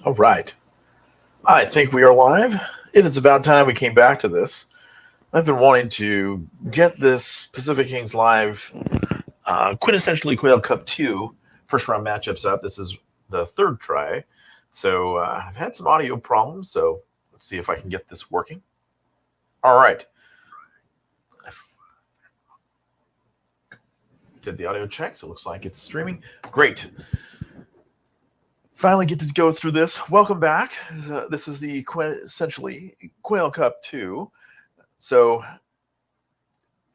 All right. I think we are live. It is about time we came back to this. I've been wanting to get this Pacific Kings Live quintessentially Quail Cup 2 first round matchups up. This is the third try. So I've had some audio problems, so let's see if I can get this working. All right. Did the audio check, so it looks like it's streaming. Great. Finally get to go through this. Welcome back. This is the essentially Quail Cup 2. So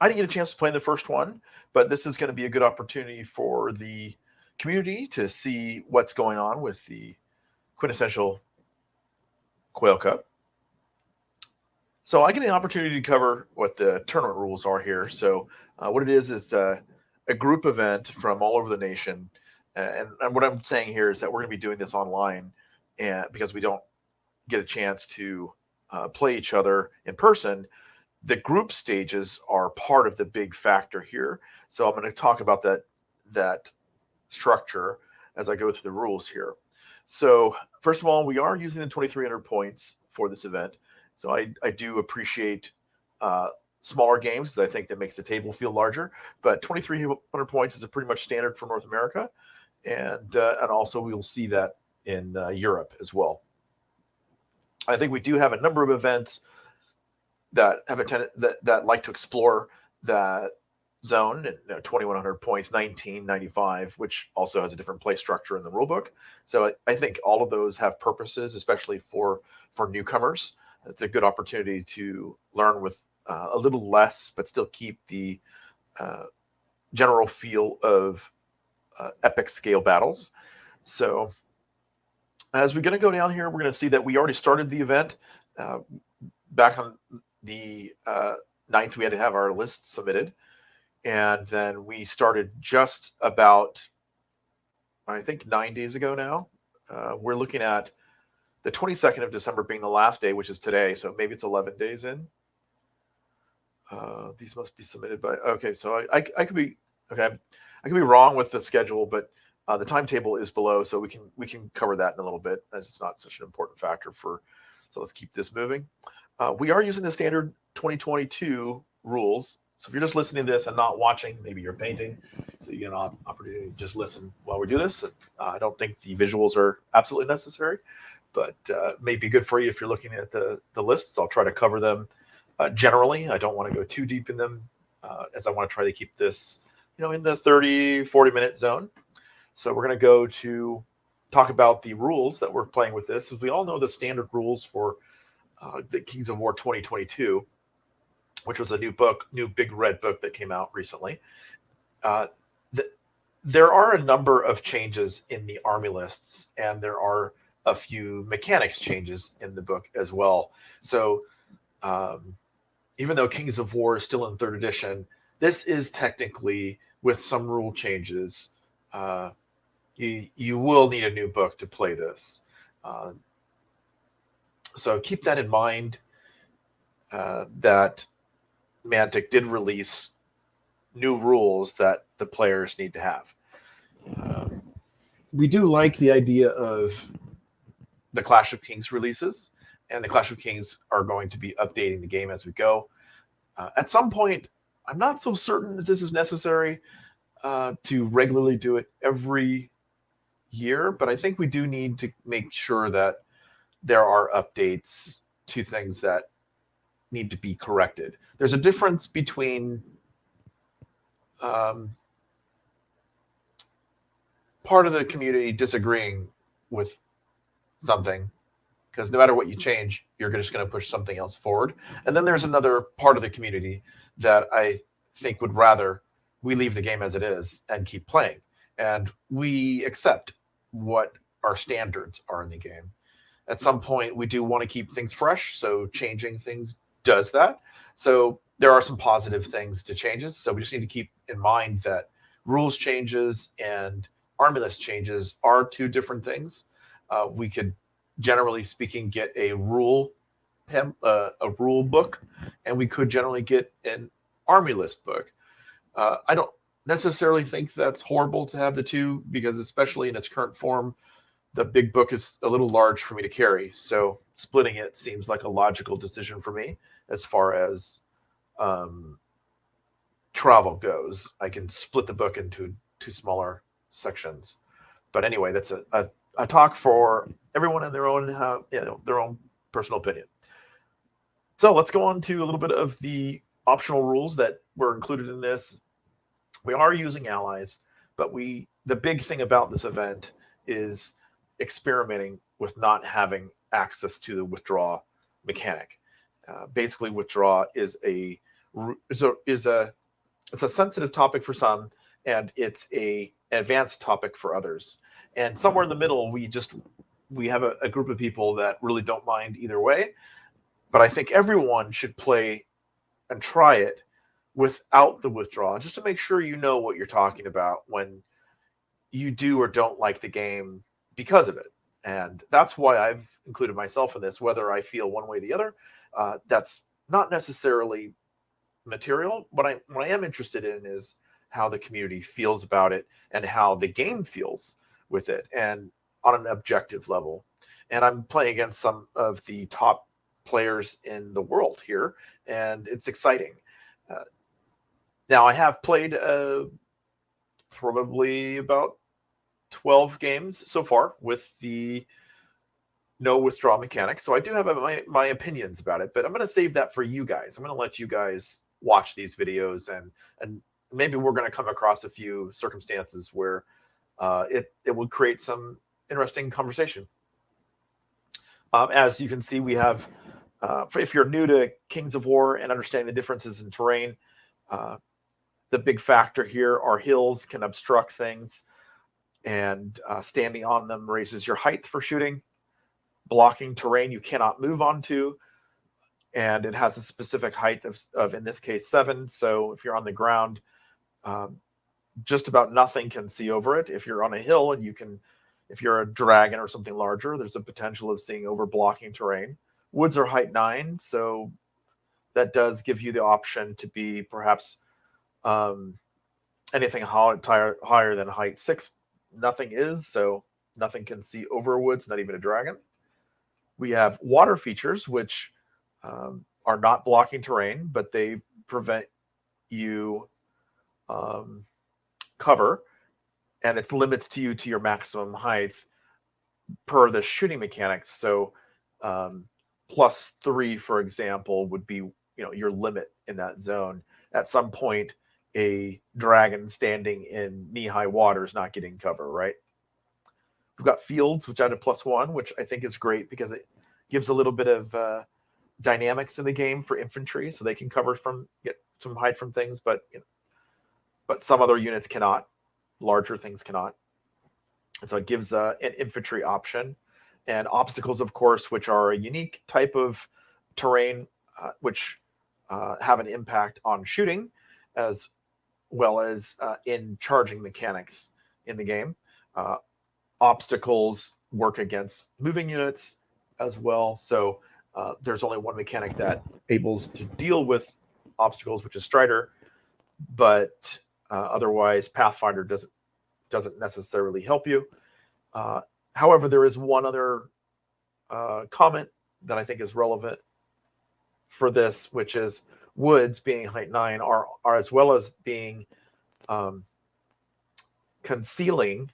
I didn't get a chance to play in the first one, but this is going to be a good opportunity for the community to see what's going on with the quintessential Quail Cup. So I get an opportunity to cover what the tournament rules are here. So what it is a group event from all over the nation. And what I'm saying here is that we're going to be doing this online, and because we don't get a chance to play each other in person, the group stages are part of the big factor here. So I'm going to talk about that structure as I go through the rules here. So first of all, we are using the 2,300 points for this event. So I do appreciate smaller games, because I think that makes the table feel larger. But 2,300 points is a pretty much standard for North America. And also we will see that in Europe as well. I think we do have a number of events that have that like to explore that zone at 2,100 points, 1995, which also has a different play structure in the rulebook. So I think all of those have purposes, especially for newcomers. It's a good opportunity to learn with a little less, but still keep the general feel of epic scale battles. So as we're going to go down here, we're going to see that we already started the event. Back on the 9th, we had to have our lists submitted. And then we started just about, I think, 9 days ago now. We're looking at the 22nd of December being the last day, which is today. So maybe it's 11 days in. These must be submitted by, okay, so I could be, okay, I could be wrong with the schedule, but the timetable is below, so we can cover that in a little bit. It's not such an important factor so let's keep this moving. We are using the standard 2022 rules. So if you're just listening to this and not watching, maybe you're painting, so you get an opportunity to just listen while we do this. I don't think the visuals are absolutely necessary, but it may be good for you if you're looking at the lists. I'll try to cover them generally. I don't want to go too deep in them, as I want to try to keep this in the 30-40 minute zone. So we're going to go to talk about the rules that we're playing with this. As we all know, the standard rules for the Kings of War 2022, which was a new big red book that came out recently. There are a number of changes in the army lists, and there are a few mechanics changes in the book as well. So even though Kings of War is still in 3rd edition, this is technically, with some rule changes, you will need a new book to play this. So keep that in mind, that Mantic did release new rules that the players need to have. We do like the idea of the Clash of Kings releases, and the Clash of Kings are going to be updating the game as we go. At some point, I'm not so certain that this is necessary to regularly do it every year, but I think we do need to make sure that there are updates to things that need to be corrected. There's a difference between part of the community disagreeing with something, because no matter what you change, you're just going to push something else forward. And then there's another part of the community that I think would rather we leave the game as it is and keep playing. And we accept what our standards are in the game. At some point, we do want to keep things fresh, so changing things does that. So there are some positive things to changes. So we just need to keep in mind that rules changes and army list changes are two different things. We could, generally speaking, get a rule book, and we could generally get an army list book. I don't necessarily think that's horrible to have the two, because especially in its current form, the big book is a little large for me to carry. So splitting it seems like a logical decision for me as far as travel goes. I can split the book into two smaller sections. But anyway, that's a talk for everyone in their own their own personal opinion. So let's go on to a little bit of the optional rules that were included in this. We are using allies, but the big thing about this event is experimenting with not having access to the withdraw mechanic. Basically, withdraw is a sensitive topic for some, and it's an advanced topic for others. And somewhere in the middle, we have a group of people that really don't mind either way. But I think everyone should play and try it without the withdrawal, just to make sure you know what you're talking about when you do or don't like the game because of it. And that's why I've included myself in this, whether I feel one way or the other. That's not necessarily material. What I am interested in is how the community feels about it and how the game feels with it, and on an objective level. And I'm playing against some of the top players in the world here, and it's exciting. Now, I have played probably about 12 games so far with the no withdrawal mechanic, so I do have my opinions about it, but I'm going to save that for you guys. I'm going to let you guys watch these videos, and maybe we're going to come across a few circumstances where it would create some interesting conversation. As you can see, we have, if you're new to Kings of War and understanding the differences in terrain, the big factor here are hills can obstruct things, and standing on them raises your height for shooting. Blocking terrain you cannot move onto, and it has a specific height of in this case 7. So if you're on the ground, just about nothing can see over it. If you're on a hill and if you're a dragon or something larger, there's a potential of seeing over blocking terrain. Woods are height 9, so that does give you the option to be perhaps anything higher than height 6. Nothing is, so nothing can see over woods, not even a dragon. We have water features, which are not blocking terrain, but they prevent you cover, and it's limits to you to your maximum height per the shooting mechanics. So +3, for example, would be your limit in that zone. At some point, a dragon standing in knee-high water is not getting cover, right? We've got fields, which add a +1, which I think is great because it gives a little bit of dynamics in the game for infantry, so they can get some hide from things, but some other units cannot. Larger things cannot. And so it gives an infantry option. And obstacles, of course, which are a unique type of terrain, which have an impact on shooting, as well as in charging mechanics in the game. Obstacles work against moving units as well. So there's only one mechanic that able to deal with obstacles, which is Strider, but otherwise Pathfinder doesn't necessarily help you. However, there is one other comment that I think is relevant for this, which is woods being height 9 are as well as being concealing,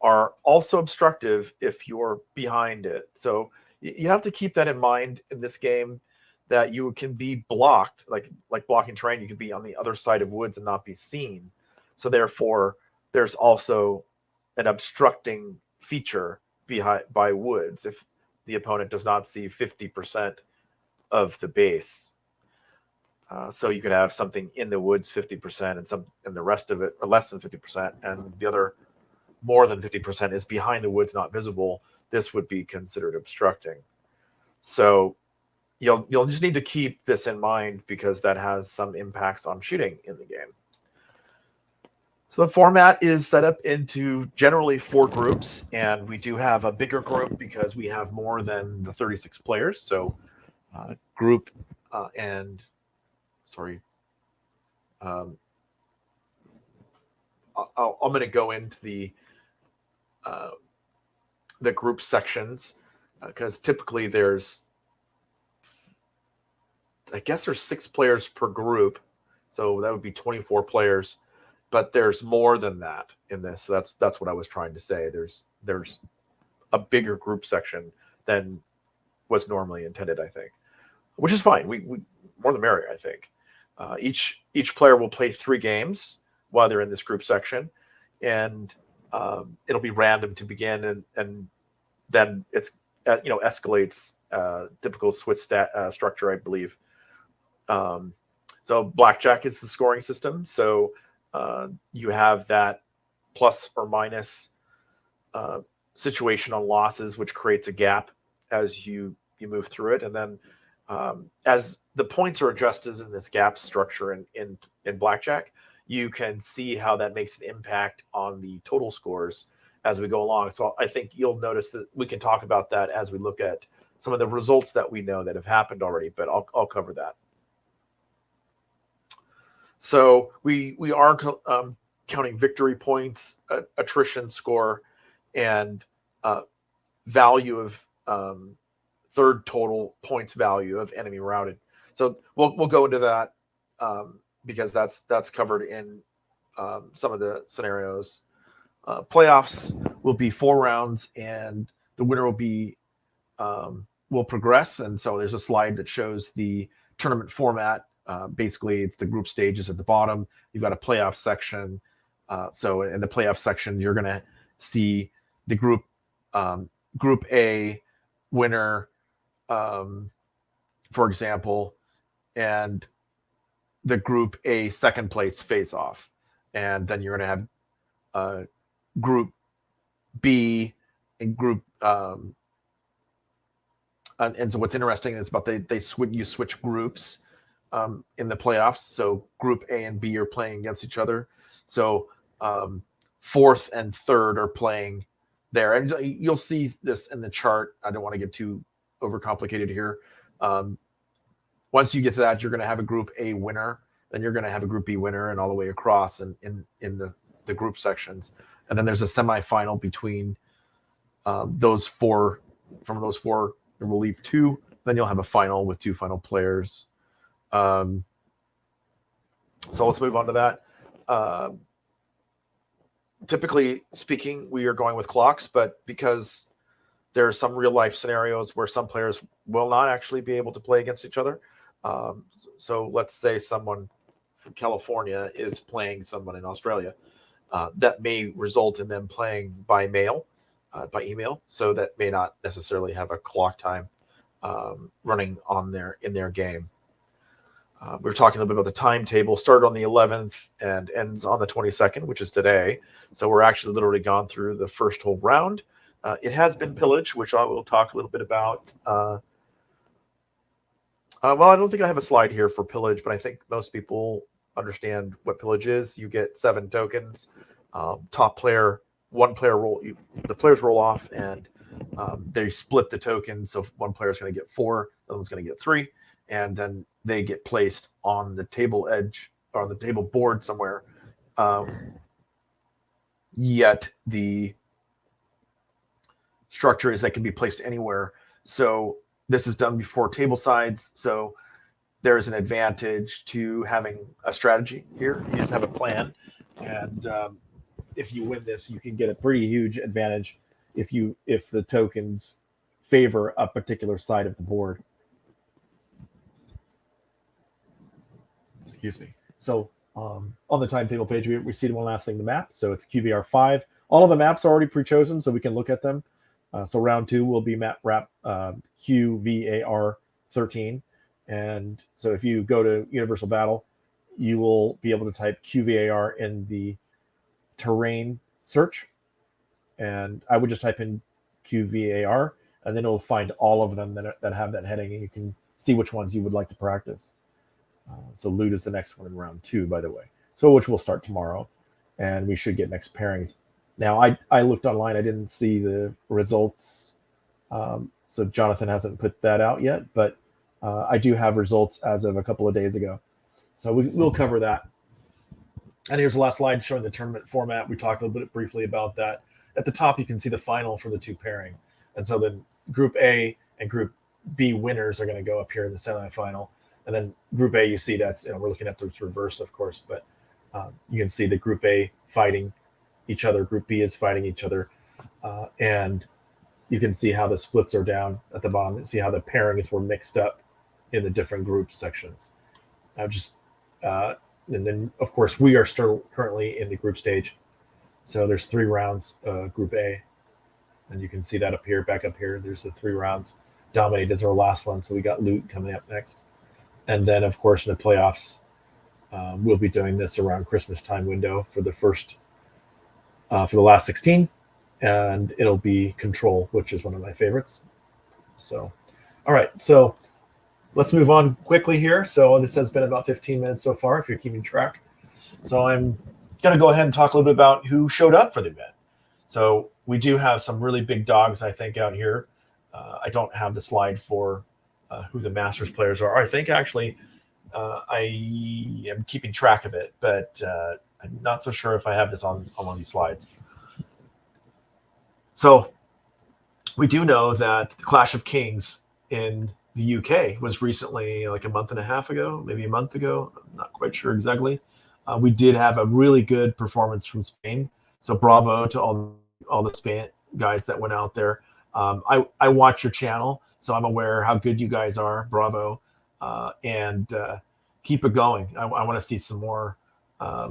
are also obstructive if you're behind it. So you have to keep that in mind in this game, that you can be blocked, like blocking terrain. You can be on the other side of woods and not be seen. So therefore, there's also an obstructing feature by woods if the opponent does not see 50% of the base. So you could have something in the woods 50% and the rest of it, or less than 50%, and the other more than 50% is behind the woods, not visible. This would be considered obstructing. So you'll just need to keep this in mind because that has some impacts on shooting in the game. So the format is set up into generally 4 groups, and we do have a bigger group because we have more than the 36 players. So group and sorry, I'm going to go into the the group sections, because typically there's, I guess there's 6 players per group, so that would be 24 players. But there's more than that in this. So that's what I was trying to say. There's a bigger group section than was normally intended, I think, which is fine. We more the merrier, I think. Each player will play 3 games while they're in this group section, and it'll be random to begin, and then it's escalates, typical Swiss structure, I believe. So blackjack is the scoring system. So you have that plus or minus situation on losses, which creates a gap as you move through it, and then as the points are adjusted in this gap structure in blackjack, you can see how that makes an impact on the total scores as we go along. So I think you'll notice that we can talk about that as we look at some of the results that we know that have happened already, but I'll cover that. So we are counting victory points, attrition score, and value of third total points value of enemy routed. So we'll go into that because that's covered in some of the scenarios. Playoffs will be 4 rounds, and the winner will progress. And so there's a slide that shows the tournament format. Basically, it's the group stages at the bottom. You've got a playoff section. So in the playoff section, you're going to see the group A winner, for example, and the group A second place face off. And then you're going to have group B and group and so what's interesting is about you switch groups in the playoffs. So group A and B are playing against each other. So fourth and third are playing there, and you'll see this in the chart. I don't want to get too overcomplicated here. Once you get to that, you're going to have a group A winner, then you're going to have a group B winner, and all the way across in the group sections. And then there's a semifinal between those four. From those 4, we'll leave 2. Then you'll have a final with 2 final players. So let's move on to that. Typically speaking, we are going with clocks, but because there are some real life scenarios where some players will not actually be able to play against each other. So let's say someone from California is playing someone in Australia. That may result in them playing by email. So that may not necessarily have a clock time running in their game. We were talking a little bit about the timetable. Started on the 11th and ends on the 22nd, which is today. So we're actually literally gone through the first whole round. It has been pillage, which I will talk a little bit about. Well, I don't think I have a slide here for pillage, but I think most people understand what pillage is. You get 7 tokens. Top player, 1 player roll. The players roll off, and they split the tokens. So one player is going to get 4, the other one's going to get 3, and then they get placed on the table edge or the table board somewhere. Yet the structure is that can be placed anywhere. So this is done before table sides. So there is an advantage to having a strategy here. You just have a plan, and if you win this, you can get a pretty huge advantage if the tokens favor a particular side of the board. Excuse me. So on the timetable page, we see one last thing, the map. So it's QVR 5. All of the maps are already pre-chosen, so we can look at them. So round 2 will be map wrap QVAR 13. And so if you go to Universal Battle, you will be able to type QVAR in the terrain search. And I would just type in QVAR, and then it'll find all of them that have that heading, and you can see which ones you would like to practice. So loot is the next one in round 2, by the way. So which will start tomorrow, and we should get next pairings. Now, I looked online. I didn't see the results. So Jonathan hasn't put that out yet, but I do have results as of a couple of days ago. So we'll cover that. And here's the last slide showing the tournament format. We talked a little bit briefly about that. at the top you can see the final for the 2 pairing, and so then Group A and Group B winners are going to go up here in the semifinal, and then Group A, you see that's, we're looking at the reversed, of course, but you can see the Group A fighting each other, Group B is fighting each other, and you can see how the splits are down at the bottom, and see how the pairings were mixed up in the different group sections. And then of course we are still currently in the group stage, so there's 3 rounds, Group A, and you can see that back up here. There's the 3 rounds. Dominate is our last one, so we got Loot coming up next, and then of course in the playoffs, we'll be doing this around Christmas time window for the last 16, and it'll be Control, which is one of my favorites. So, all right, so let's move on quickly here. So this has been about 15 minutes so far, if you're keeping track. So I'm going to go ahead and talk a little bit about who showed up for the event. So we do have some really big dogs, I think, out here. I don't have the slide for who the Masters players are. I think actually I am keeping track of it, but I'm not so sure if I have this on one of these slides. So we do know that the Clash of Kings in the UK was recently, like a month and a half ago, maybe a month ago. I'm not quite sure exactly. We did have a really good performance from Spain. So bravo to all the Spain guys that went out there. I watch your channel, so I'm aware how good you guys are. Bravo. And keep it going. I want to see some more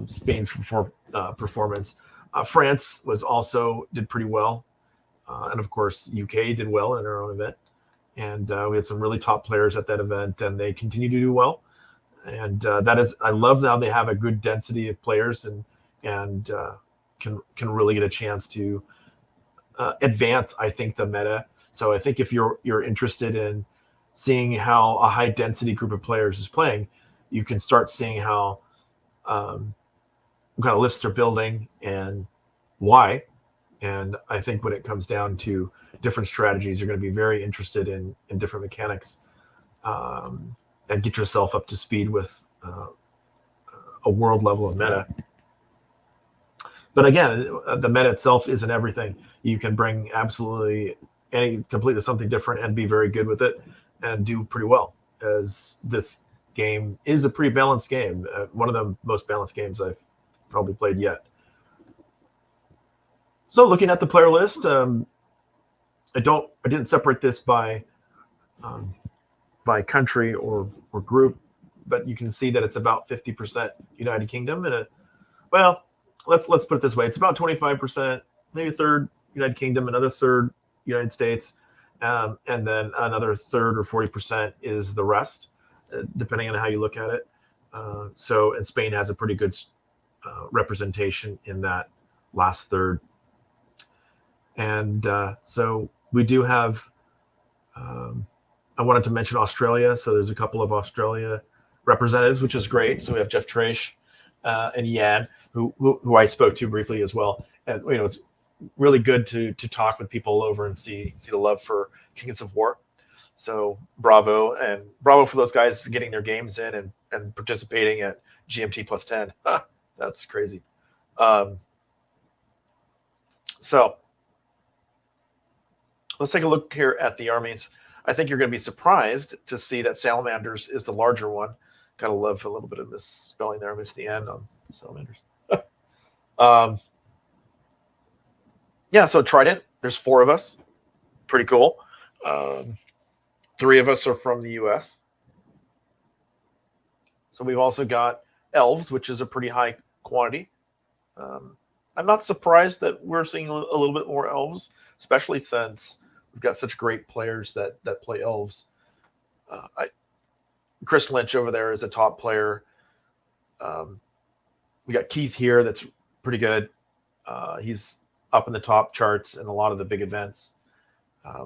Spain performance. France did pretty well. And of course, UK did well in their own event. And we had some really top players at that event, and they continue to do well. And I love how they have a good density of players and can really get a chance to advance, I think, the meta. So I think if you're interested in seeing how a high density group of players is playing, you can start seeing how what kind of lists they're building and why. And I think when it comes down to different strategies, you're going to be very interested in different mechanics, and get yourself up to speed with a world level of meta. But again, the meta itself isn't everything. You can bring absolutely completely something different and be very good with it and do pretty well, as this game is a pretty balanced game. One of the most balanced games I've probably played yet. So looking at the player list, I didn't separate this by country or group, but you can see that it's about 50% United Kingdom, and let's put it this way: it's about 25%, maybe a third United Kingdom, another third United States, and then another third or 40% is the rest, depending on how you look at it. And Spain has a pretty good representation in that last third. And so we do have, I wanted to mention Australia. So there's a couple of Australia representatives, which is great. So we have Jeff Trash and Yan, who I spoke to briefly as well. And it's really good to talk with people over and see the love for Kings of War. So bravo for those guys for getting their games in and participating at GMT plus 10. That's crazy. So let's take a look here at the armies. I think you're going to be surprised to see that Salamanders is the larger one. Gotta love a little bit of misspelling there. I missed the end on Salamanders. So Trident, there's 4 of us. Pretty cool. 3 of us are from the US. So we've also got Elves, which is a pretty high quantity. I'm not surprised that we're seeing a little bit more Elves, especially since we've got such great players that play Elves. Chris Lynch over there is a top player. We got Keith here that's pretty good. He's up in the top charts in a lot of the big events.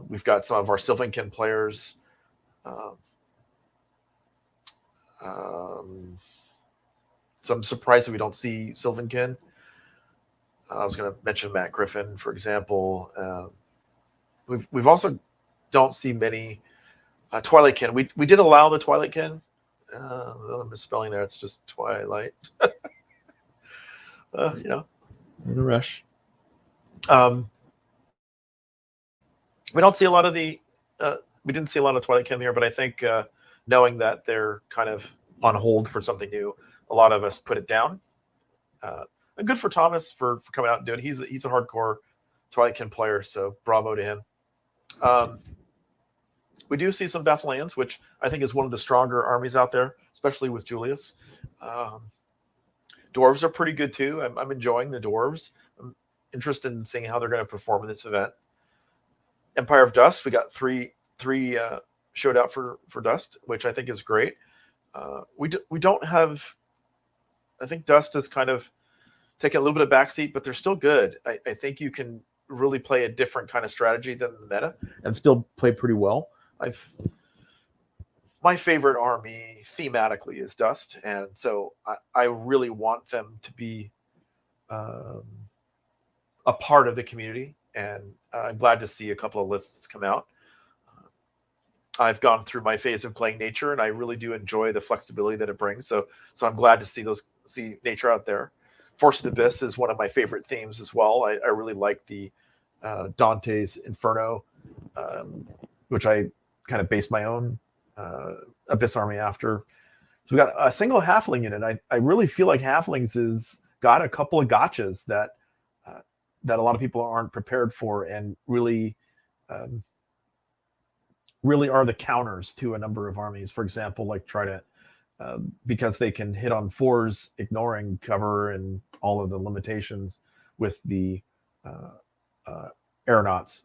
We've got some of our Sylvankin players. So I'm surprised that we don't see Sylvankin. I was going to mention Matt Griffin, for example. We've also don't see many Twilightkin. We did allow the Twilightkin. I'm misspelling there. It's just Twilight. In a rush. We don't see a lot of the we didn't see a lot of Twilight Kim here, but I think knowing that they're kind of on hold for something new, a lot of us put it down. And good for Thomas for coming out and doing it. He's a hardcore Twilight Kim player, so bravo to him. We do see some Basileans, which I think is one of the stronger armies out there, especially with Julius. Dwarves are pretty good too. I'm enjoying the dwarves. I'm interested in seeing how they're going to perform in this event. Empire of Dust, we got three showed out for Dust, which I think is great. We don't have. I think Dust is kind of taking a little bit of backseat, but they're still good. I think you can really play a different kind of strategy than the meta and still play pretty well. My favorite army thematically is Dust, and so I really want them to be a part of the community, and I'm glad to see a couple of lists come out. I've gone through my phase of playing nature, and I really do enjoy the flexibility that it brings. So I'm glad to see nature out there. Force of the Abyss is one of my favorite themes as well. I really like the Dante's Inferno, which I kind of based my own Abyss army after. So we got a single halfling in it. I really feel like halflings has got a couple of gotchas that a lot of people aren't prepared for, and really are the counters to a number of armies. For example, like Trident, because they can hit on 4s, ignoring cover and all of the limitations with the aeronauts.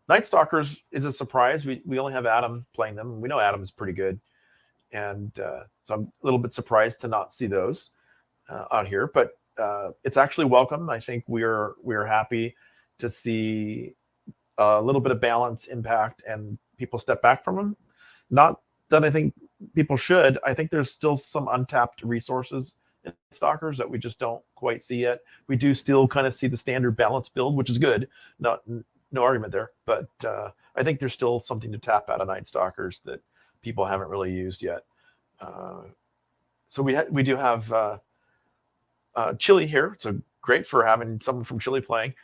Night Stalkers is a surprise. We only have Adam playing them. We know Adam is pretty good, and so I'm a little bit surprised to not see those out here. But it's actually welcome. I think we're happy to see a little bit of balance, impact, and people step back from them. Not that I think people should. I think there's still some untapped resources in Stalkers that we just don't quite see yet. We do still kind of see the standard balance build, which is good. No argument there, but I think there's still something to tap out of Night Stalkers that people haven't really used yet. So we do have Chile here. So great for having someone from Chile playing.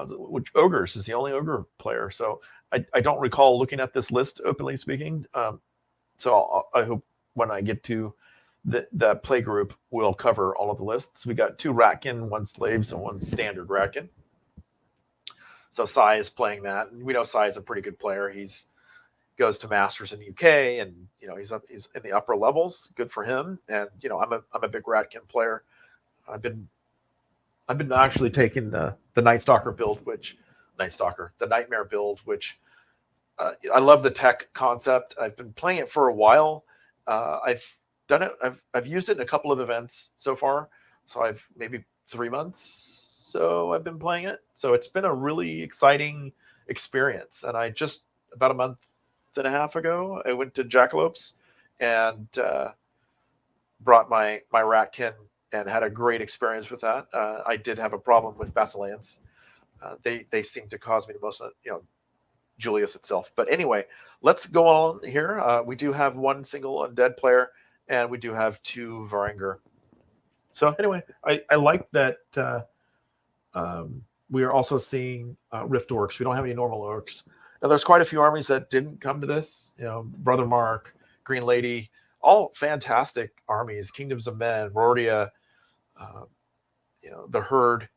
Which Ogres is the only Ogre player. So I don't recall looking at this list, openly speaking. So I hope when I get to the play group, we'll cover all of the lists. We got 2 Ratkin, 1 Slaves, and 1 Standard Ratkin. So Sai is playing that, and we know Sai is a pretty good player. He's goes to Masters in the UK, and he's in the upper levels. Good for him. And I'm a big Ratkin player. I've been actually taking the Night Stalker build, the Nightmare build, which I love the tech concept. I've been playing it for a while. I've done it. I've used it in a couple of events so far. So I've maybe 3 months. So I've been playing it. So it's been a really exciting experience. And I just about a month and a half ago, I went to Jackalopes and brought my Ratkin and had a great experience with that. I did have a problem with Basileans. They seem to cause me the most, Julius itself. But anyway, let's go on here. We do have 1 single undead player, and we do have 2 Varangur. So anyway, I like that we are also seeing Rift Orcs. We don't have any normal orcs. Now, there's quite a few armies that didn't come to this. Brother Mark, Green Lady, all fantastic armies. Kingdoms of Men, Rordia, the Herd.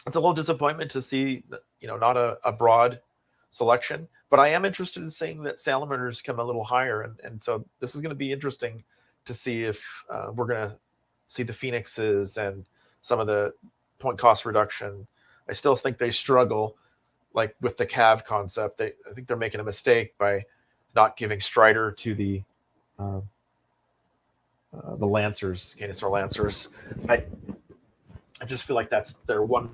It's a little disappointment to see, not a broad selection, but I am interested in seeing that Salamanders come a little higher, and so this is going to be interesting to see if we're going to see the Phoenixes and some of the point cost reduction. I still think they struggle, like with the Cav concept. I think they're making a mistake by not giving Strider to the Lancers, Canisar Lancers. I just feel like that's their one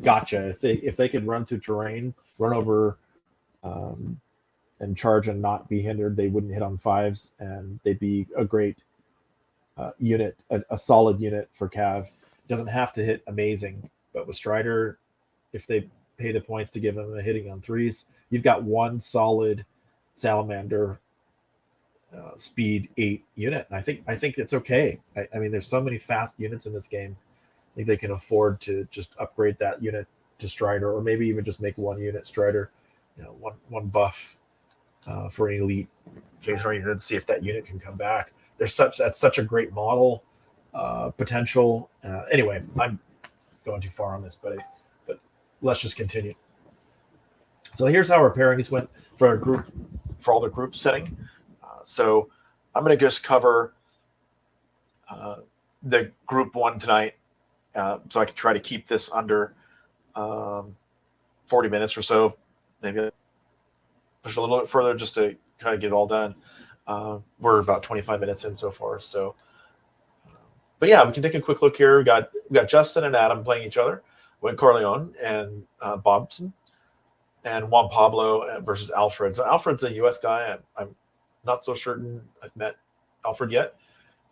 gotcha. If they could run through terrain, run over, and charge and not be hindered, they wouldn't hit on 5s, and they'd be a great unit, a solid unit for Cav. It doesn't have to hit amazing, but with Strider, if they pay the points to give them a hitting on 3s, you've got 1 solid Salamander speed 8 unit. And I think it's okay. I mean, there's so many fast units in this game. I think they can afford to just upgrade that unit to Strider, or maybe even just make one unit Strider, one buff for an elite case, or even see if that unit can come back. That's such a great model potential. Anyway, I'm going too far on this, but let's just continue. So here's how our pairings went for our group, for all the group setting. So I'm going to just cover the group one tonight, so I can try to keep this under 40 minutes or so. Maybe push a little bit further just to kind of get it all done. We're about 25 minutes in so far. So, but yeah, we can take a quick look here. We got Justin and Adam playing each other with Corleone and Bobson, and Juan Pablo versus Alfred. So Alfred's a U.S. guy. I'm not so certain I've met Alfred yet.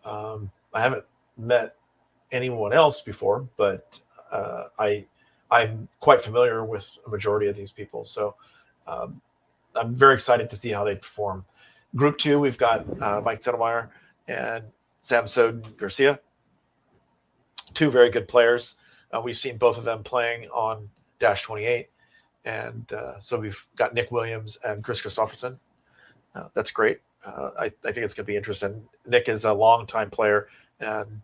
I haven't met anyone else before, but I'm quite familiar with a majority of these people. So I'm very excited to see how they perform. Group 2, we've got Mike Zettelmeyer and Samson Garcia, two very good players. We've seen both of them playing on Dash 28. And so we've got Nick Williams and Chris Christopherson. That's great. I think it's going to be interesting. Nick is a long-time player, and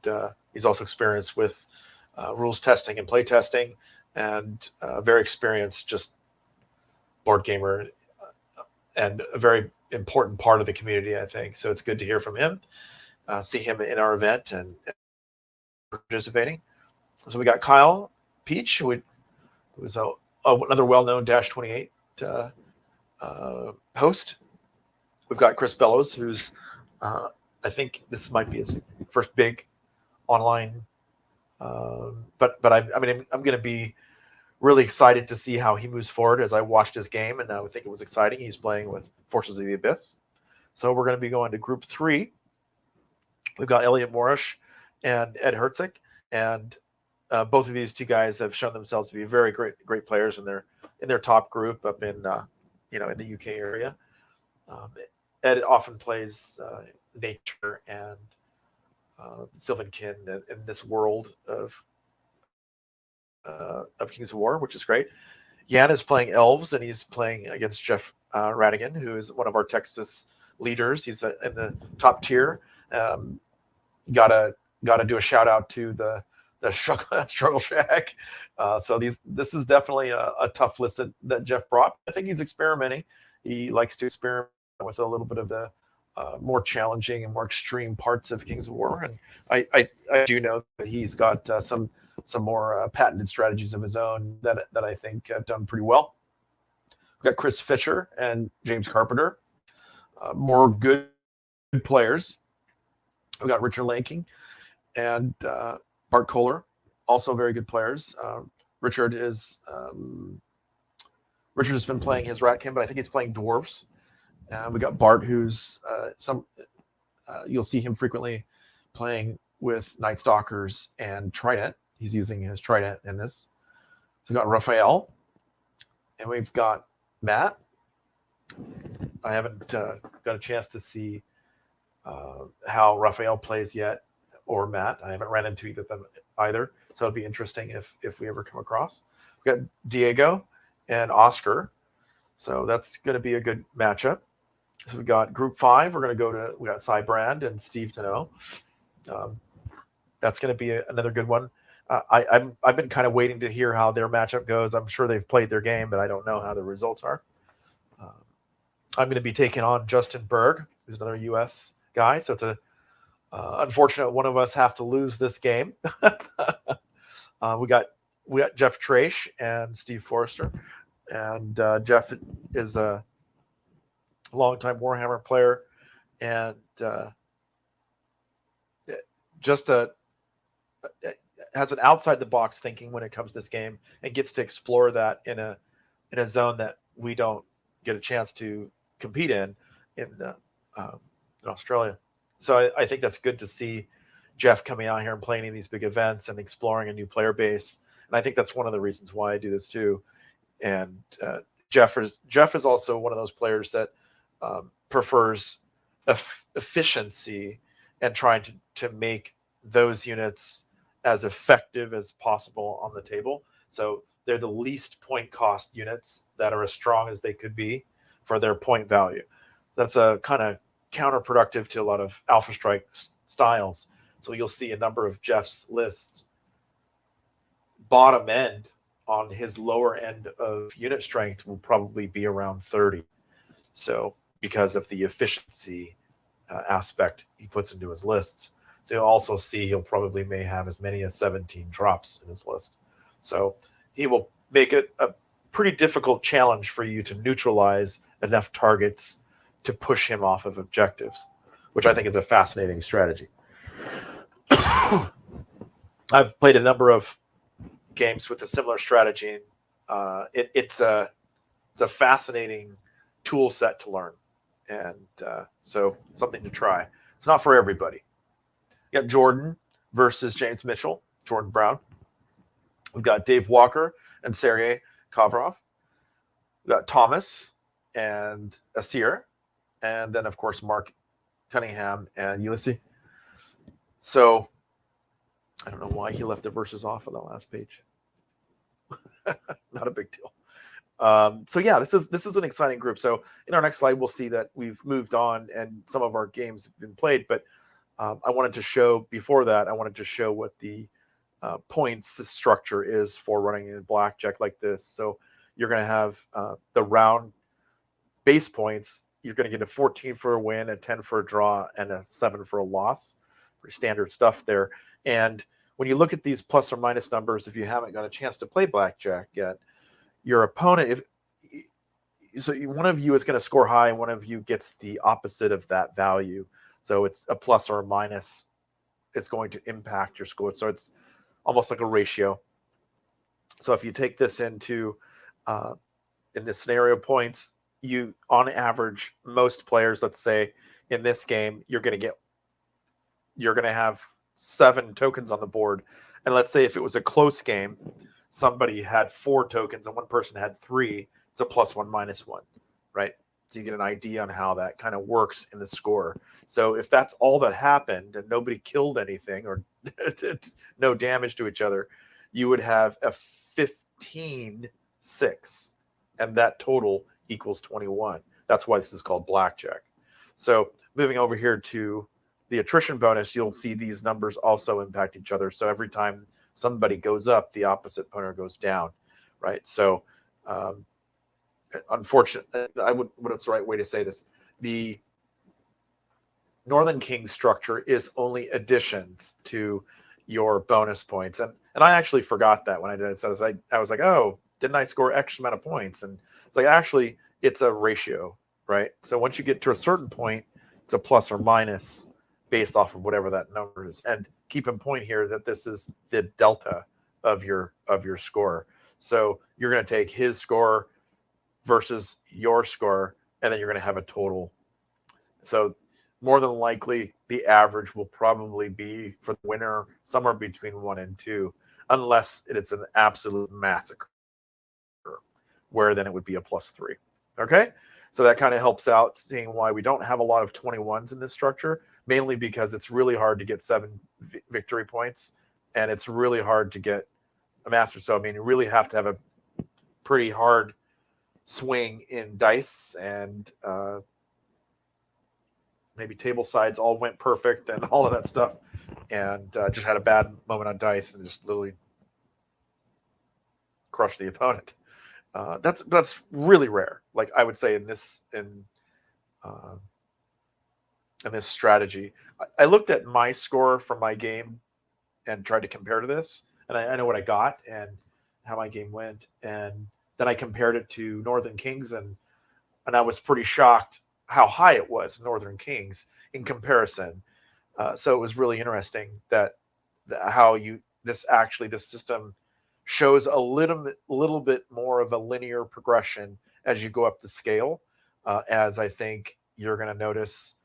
he's also experienced with rules testing and play testing, and very experienced just board gamer, and a very important part of the community, I think. So it's good to hear from him, see him in our event and participating. So we got Kyle Peach, who was another well-known Dash 28 host. We've got Chris Bellows, who's I think this might be his first big online, but I'm going to be really excited to see how he moves forward as I watched his game, and I think it was exciting. He's playing with Forces of the Abyss. So we're going to be going to Group 3. We've got Elliot Morish and Ed Herzig, and both of these two guys have shown themselves to be very great players in their top group up in in the UK area. Ed often plays nature and Sylvankin in this world of Kings of War, which is great. Jan is playing elves, and he's playing against Jeff Radigan, who is one of our Texas leaders. He's in the top tier. Gotta do a shout out to the Struggle Shack. So this is definitely a tough list that Jeff brought. I think he's experimenting. He likes to experiment with a little bit of the more challenging and more extreme parts of Kings of War, and I do know that he's got some more patented strategies of his own that I think have done pretty well. We've got Chris Fisher and James Carpenter, more good players. We've got Richard Lanking and Bart Kohler, also very good players. Richard has been playing his Ratkin, but I think he's playing dwarves. We got Bart, who's you'll see him frequently playing with Night Stalkers and Trident. He's using his Trident in this. So we've got Raphael, and we've got Matt. I haven't got a chance to see how Raphael plays yet, or Matt. I haven't ran into either of them either, so it'll be interesting if we ever come across. We've got Diego and Oscar, so that's going to be a good matchup. So we got Group 5. We got Cy Brand and Steve Tano. That's going to be another good one. I've been kind of waiting to hear how their matchup goes. I'm sure they've played their game, but I don't know how the results are. I'm going to be taking on Justin Berg, who's another U.S. guy. So it's unfortunate one of us have to lose this game. We got Jeff Trash and Steve Forrester, and Jeff is a longtime Warhammer player, and has an outside the box thinking when it comes to this game, and gets to explore that in a zone that we don't get a chance to compete in Australia. So I think that's good to see Jeff coming out here and playing in these big events and exploring a new player base. And I think that's one of the reasons why I do this too. And Jeff is also one of those players that prefers efficiency and trying to make those units as effective as possible on the table. So they're the least point cost units that are as strong as they could be for their point value. That's a kind of counterproductive to a lot of Alpha Strike styles. So you'll see a number of Jeff's lists bottom end on his lower end of unit strength will probably be around 30. So because of the efficiency aspect he puts into his lists. So you'll also see he'll probably may have as many as 17 drops in his list. So he will make it a pretty difficult challenge for you to neutralize enough targets to push him off of objectives, which I think is a fascinating strategy. I've played a number of games with a similar strategy. It's a fascinating tool set to learn, and so something to try. It's not for everybody. You got Jordan versus James Mitchell, Jordan Brown. We've got Dave Walker and Sergey Kovrov. We've got Thomas and Asir, and then of course Mark Cunningham and Ulysses. So I don't know why he left the verses off of that last page. Not a big deal. So yeah, this is an exciting group. So in our next slide, we'll see that we've moved on and some of our games have been played. But I wanted to show before that, I wanted to show what the points structure is for running in blackjack like this. So you're going to have the round base points. You're going to get a 14 for a win, a 10 for a draw, and a 7 for a loss. Pretty standard stuff there. And when you look at these plus or minus numbers, if you haven't got a chance to play blackjack yet, your opponent, one of you is going to score high and one of you gets the opposite of that value. So it's a plus or a minus. It's going to impact your score. So it's almost like a ratio. So if you take this into, in this scenario points, you, on average, most players, let's say in this game, you're going to have 7 tokens on the board. And let's say if it was a close game, somebody had 4 tokens and one person had 3, it's a +1, -1, right? So you get an idea on how that kind of works in the score. So if that's all that happened and nobody killed anything or no damage to each other, you would have a 15-6, and that total equals 21. That's why this is called blackjack. So moving over here to the attrition bonus, you'll see these numbers also impact each other. So every time somebody goes up, the opposite opponent goes down, right? So unfortunately, what's the right way to say this? The Northern King structure is only additions to your bonus points. And I actually forgot that when I did it. So I was like, oh, didn't I score X amount of points? And it's like, actually, it's a ratio, right? So once you get to a certain point, it's a plus or minus based off of whatever that number is. And keep in point here that this is the delta of your score. So you're going to take his score versus your score, and then you're going to have a total. So more than likely, the average will probably be for the winner somewhere between 1 and 2, unless it's an absolute massacre, where then it would be a +3. Okay? So that kind of helps out seeing why we don't have a lot of 21s in this structure, mainly because it's really hard to get 7 victory points, and it's really hard to get a master. So, I mean, you really have to have a pretty hard swing in dice, and maybe table sides all went perfect and all of that stuff, and just had a bad moment on dice and just literally crushed the opponent. That's really rare. Like I would say in this strategy, I looked at my score from my game and tried to compare to this, and I know what I got and how my game went, and then I compared it to Northern Kings, and I was pretty shocked how high it was, Northern Kings, in comparison. So it was really interesting that how this system shows a little bit more of a linear progression as you go up the scale. As I think you're going to notice,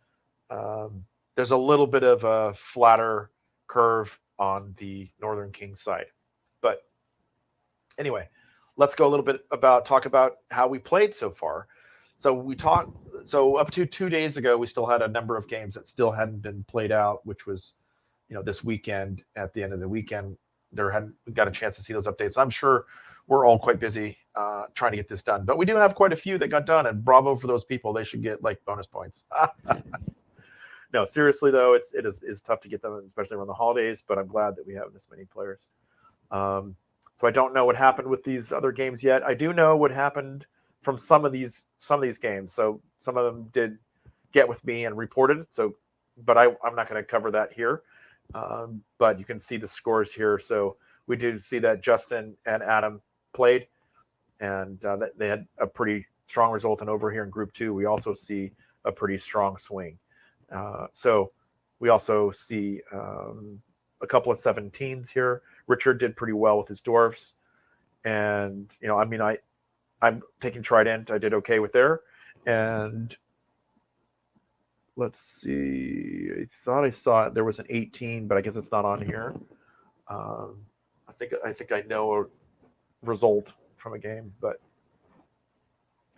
there's a little bit of a flatter curve on the Northern King side. But anyway, let's go a little bit talk about how we played so far. So up to 2 days ago, we still had a number of games that still hadn't been played out, which was, this weekend. At the end of the weekend, we got a chance to see those updates. I'm sure we're all quite busy trying to get this done. But we do have quite a few that got done, and bravo for those people. They should get like bonus points. No, seriously though, it is tough to get them, especially around the holidays. But I'm glad that we have this many players. So I don't know what happened with these other games yet. I do know what happened from some of these games. So some of them did get with me and reported. So, but I'm not going to cover that here. But you can see the scores here. So we do see that Justin and Adam played, and that they had a pretty strong result. And over here in Group 2, we also see a pretty strong swing. So we also see a couple of 17s here. Richard did pretty well with his dwarfs, and I mean, I'm taking Trident. I did okay with there, and let's see. I thought I saw it. There was an 18, but I guess it's not on here. I think I know a result from a game, but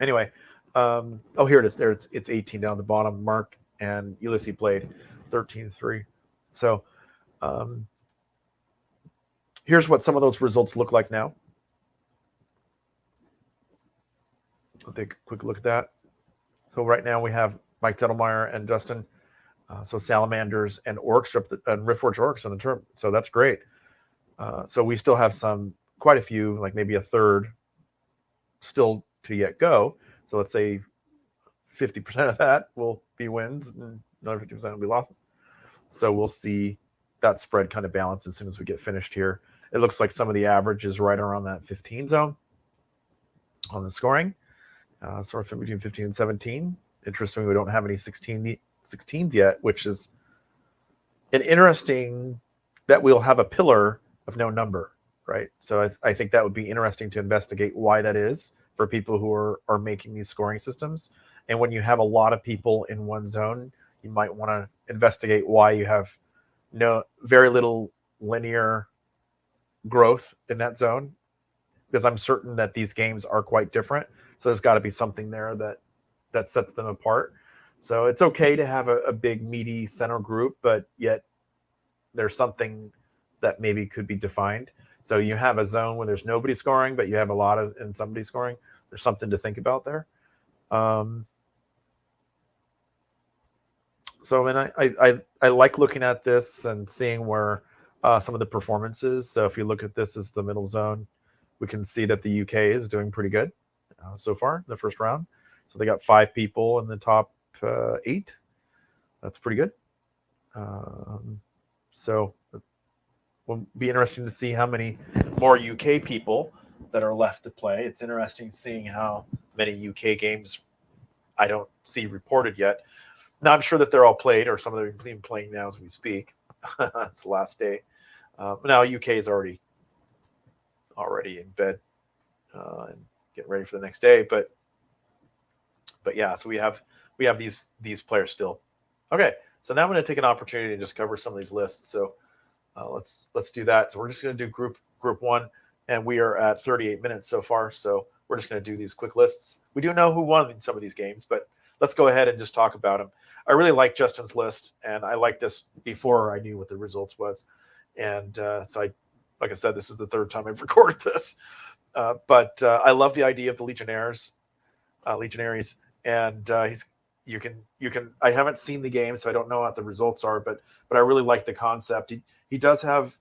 anyway. Oh, here it is. There, it's 18 down the bottom. Mark and Ulysses played 13-3. So here's what some of those results look like now. I'll take a quick look at that. So right now we have Mike Zettelmeyer and Justin. So Salamanders and Orcs and Riftforged Orcs in the term. So that's great. So we still have quite a few, like maybe a third still to yet go. So let's say 50% of that will be wins and another 50% will be losses. So we'll see that spread kind of balance as soon as we get finished here. It looks like some of the average is right around that 15 zone on the scoring. So we're between 15 and 17. Interestingly, we don't have any 16s yet, which is an interesting that we'll have a pillar of no number, right? So I think that would be interesting to investigate why that is for people who are making these scoring systems. And when you have a lot of people in one zone, you might want to investigate why you have very little linear growth in that zone, because I'm certain that these games are quite different. So there's got to be something there that sets them apart. So it's okay to have a big meaty center group, but yet there's something that maybe could be defined. So you have a zone where there's nobody scoring, but you have a lot of and somebody scoring. There's something to think about there. So I like looking at this and seeing where some of the performances. So if you look at this as the middle zone, we can see that the UK is doing pretty good so far in the first round. So they got 5 people in the top 8. That's pretty good. So it will be interesting to see how many more UK people that are left to play. It's interesting seeing how many UK games I don't see reported yet. Now I'm sure that they're all played, or some of them are even playing now as we speak. It's the last day. Now UK is already in bed and getting ready for the next day. But yeah, so we have these players still. Okay, so now I'm going to take an opportunity to just cover some of these lists. So let's do that. So we're just going to do group 1, and we are at 38 minutes so far. So we're just going to do these quick lists. We do know who won in some of these games, but let's go ahead and just talk about them. I really like Justin's list, and I liked this before I knew what the results was. And so like I said, this is the third time I've recorded this. But I love the idea of the Legionaries, and you can. I haven't seen the game, so I don't know what the results are, but I really like the concept. He does have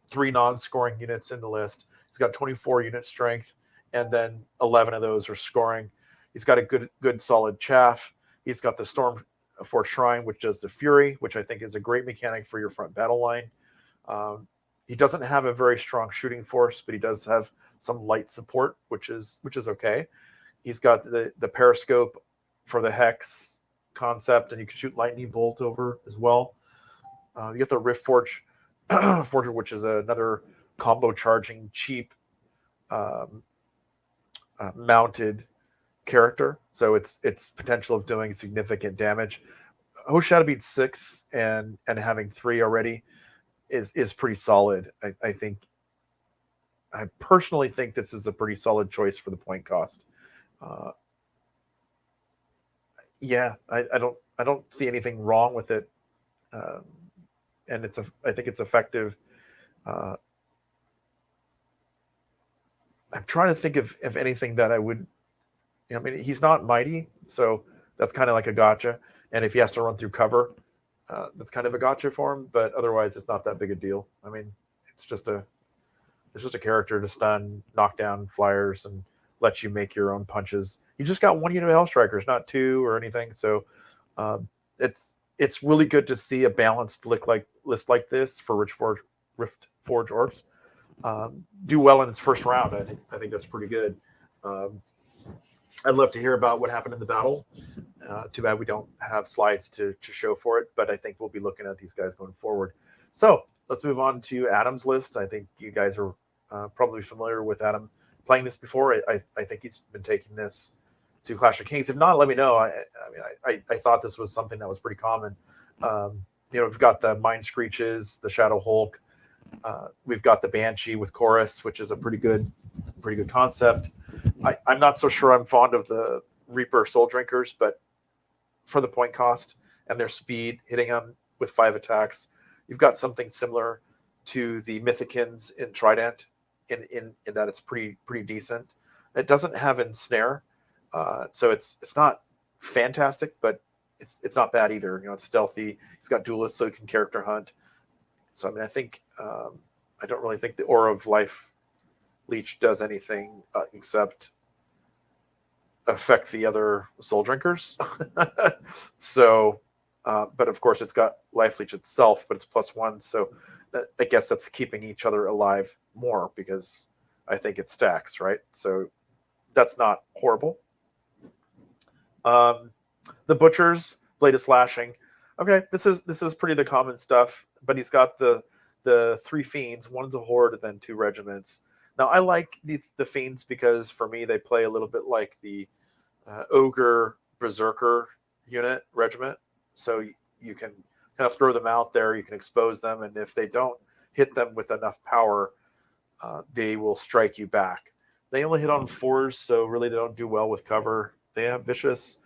3 non-scoring units in the list. He's got 24 unit strength, and then 11 of those are scoring. He's got a good solid chaff. He's got the Storm Fort Shrine, which does the Fury, which I think is a great mechanic for your front battle line. He doesn't have a very strong shooting force, but he does have some light support, which is okay. He's got the periscope for the hex concept, and you can shoot lightning bolt over as well. You get the Rift Forge, which is another combo charging cheap mounted character. So its potential of doing significant damage. Host Shadow Beat 6 and having 3 already is pretty solid. I personally think this is a pretty solid choice for the point cost. Yeah, I don't see anything wrong with it, and I think it's effective. I'm trying to think of anything that I would, I mean, he's not mighty, so that's kind of like a gotcha. And if he has to run through cover, that's kind of a gotcha for him. But otherwise, it's not that big a deal. I mean, it's just a character to stun, knock down flyers, and let you make your own punches. You just got one unit of Hell Strikers, not two or anything. So it's really good to see a balanced list like this for Rift Forge Orcs do well in its first round. I think that's pretty good. I'd love to hear about what happened in the battle. Too bad we don't have slides to show for it, but I think we'll be looking at these guys going forward. So let's move on to Adam's list. I think you guys are probably familiar with Adam playing this before. I think he's been taking this to Clash of Kings. If not, let me know. I thought this was something that was pretty common. We've got the Mind Screeches, the Shadow Hulk. We've got the Banshee with Chorus, which is a pretty good concept. I'm not so sure I'm fond of the Reaper Soul Drinkers, but for the point cost and their speed, hitting them with 5 attacks, you've got something similar to the Mythicans in Trident in that it's pretty decent. It doesn't have Ensnare, so it's not fantastic, but it's not bad either. It's stealthy. He's got Duelist, so he can character hunt. So I mean, I think I don't really think the Aura of Life Leech does anything except affect the other Soul Drinkers. So, but of course, it's got Life Leech itself, but it's +1. So I guess that's keeping each other alive more because I think it stacks, right? So that's not horrible. The Butchers, Blade of Slashing. Okay, this is pretty the common stuff, but he's got the 3 Fiends. One's a Horde, and then 2 regiments. Now, I like the Fiends because, for me, they play a little bit like the Ogre Berserker regiment. So you can kind of throw them out there, you can expose them, and if they don't hit them with enough power, they will strike you back. They only hit on 4s, so really they don't do well with cover. They have Vicious,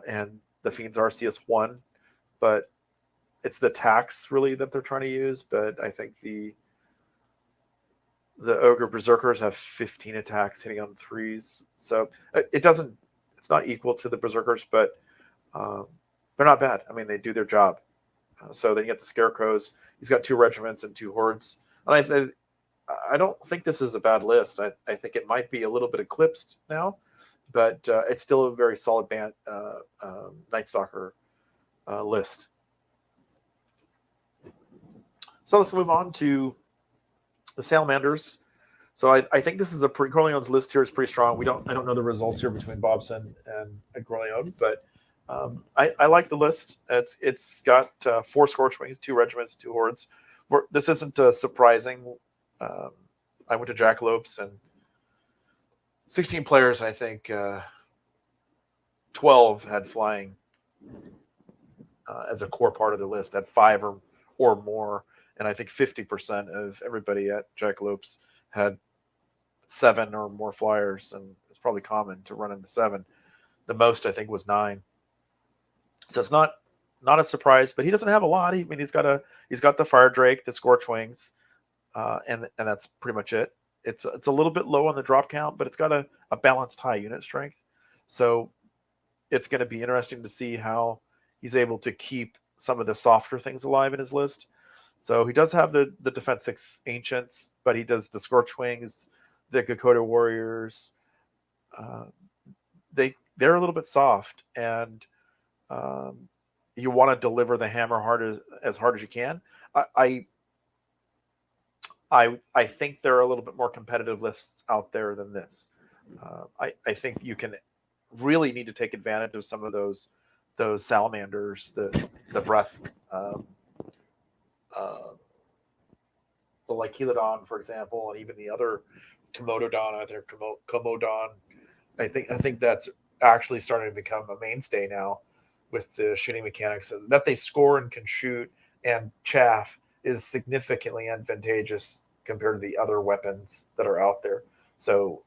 and the Fiends are CS1, but it's the tax really that they're trying to use. But I think the Ogre Berserkers have 15 attacks hitting on 3s, so it's not equal to the Berserkers, but they're not bad. I mean, they do their job. So then you get the Scarecrows. He's got 2 regiments and 2 hordes. And I don't think this is a bad list. I think it might be a little bit eclipsed now, but it's still a very solid Night Stalker list. So let's move on to the Salamanders. So I think this is Corleone's list here is pretty strong. I don't know the results here between Bobson and Corleone, but I like the list. It's got 4 Scorchwings, 2 regiments, 2 hordes. This isn't surprising. I went to Jackalopes and 16 players. I think 12 had flying as a core part of the list. Had 5 or more, and I think 50% of everybody at Jackalopes had 7 or more flyers, and it's probably common to run into 7. The most I think was 9. So it's not a surprise, but he doesn't have a lot. I mean, he's got the Fire Drake, the Scorchwings, and that's pretty much it. It's a little bit low on the drop count, but it's got a balanced high unit strength. So it's going to be interesting to see how he's able to keep some of the softer things alive in his list. So he does have the Defense 6 Ancients, but he does the Scorchwings, the Gakoda Warriors. They're a little bit soft, and you want to deliver the hammer as hard as you can. I think there are a little bit more competitive lists out there than this. I think you can really need to take advantage of some of those salamanders, the breath, the like Helidon, for example, and even the other Komododon out there, Komodon. I think that's actually starting to become a mainstay now with the shooting mechanics. That they score and can shoot and chaff is significantly advantageous compared to the other weapons that are out there. So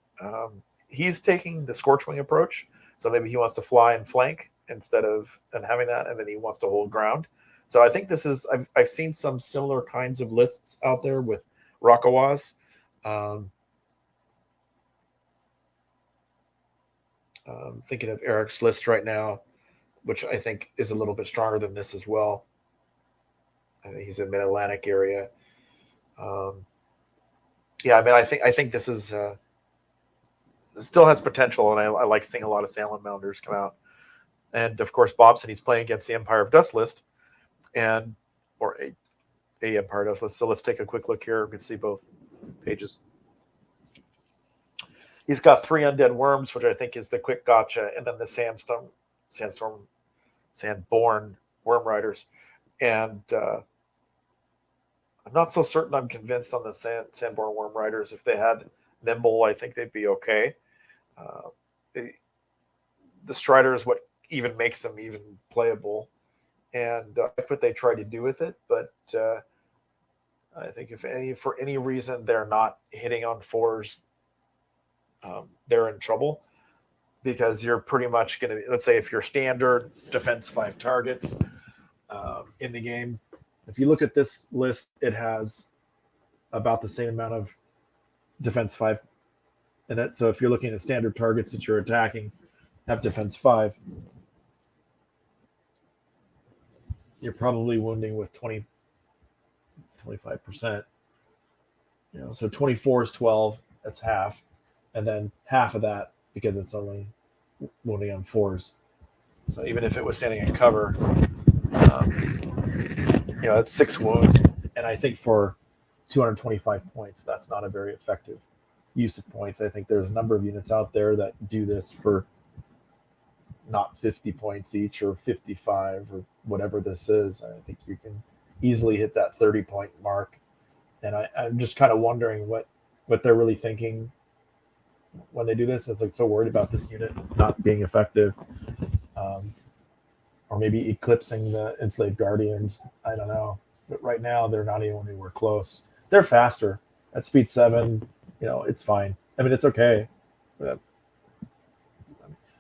he's taking the Scorchwing approach. So maybe he wants to fly and flank instead of having that, and then he wants to hold ground. So I think this is I've seen some similar kinds of lists out there with Rakawas. Thinking of Eric's list right now, which I think is a little bit stronger than this as well. I think he's in Mid-Atlantic area. Um, yeah, I mean, I think this is still has potential, and I like seeing a lot of Salamanders come out. And of course, Bobson, he's playing against the Empire of Dust list, and or a Empire Dust list. So let's take a quick look here. We can see both pages. He's got 3 undead worms, which I think is the quick gotcha, and then the sandborn worm riders. And I'm not so certain I'm convinced on the sandborn worm riders. If they had nimble, I think they'd be okay. The Strider is what even makes them even playable, and like what they try to do with it. But I think for any reason they're not hitting on 4s, they're in trouble, because you're pretty much going to, let's say if you're standard defense 5 targets in the game, if you look at this list, it has about the same amount of defense 5 in it. So if you're looking at standard targets that you're attacking have defense 5, you're probably wounding with 25%. So 24 is 12, that's half, and then half of that because it's only wounding on 4s. So even if it was standing in cover, it's 6 wounds, and I think for 225 points, that's not a very effective use of points. I think there's a number of units out there that do this for not 50 points each or 55 or whatever this is. I think you can easily hit that 30-point mark, and I'm just kind of wondering what they're really thinking when they do this. It's like so worried about this unit not being effective, or maybe eclipsing the Enslaved Guardians. I don't know, but right now they're not even anywhere close. They're faster at speed 7. It's fine. I mean, it's okay. But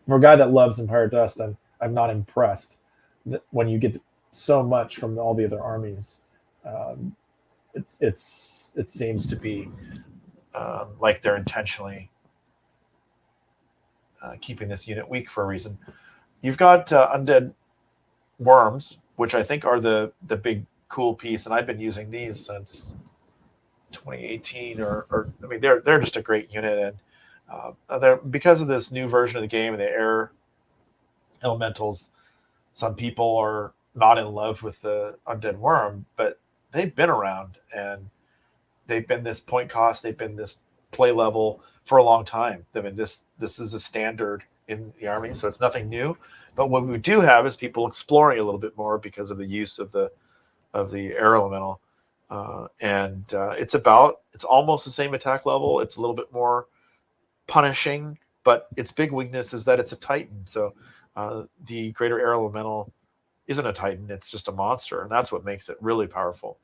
I'm a guy that loves Empire Dust. I'm not impressed that when you get so much from all the other armies. It seems to be like they're intentionally keeping this unit weak for a reason. You've got undead worms, which I think are the big cool piece, and I've been using these since 2018. Or I mean, they're just a great unit, and they're, because of this new version of the game and the air elementals, some people are not in love with the undead worm, but they've been around, and they've been this point cost, they've been this play level for a long time. I mean, this is a standard in the army, so it's nothing new. But what we do have is people exploring a little bit more because of the use of the air elemental, and it's almost the same attack level. It's a little bit more punishing, but its big weakness is that it's a Titan. So the greater air elemental isn't a Titan, it's just a monster, and that's what makes it really powerful.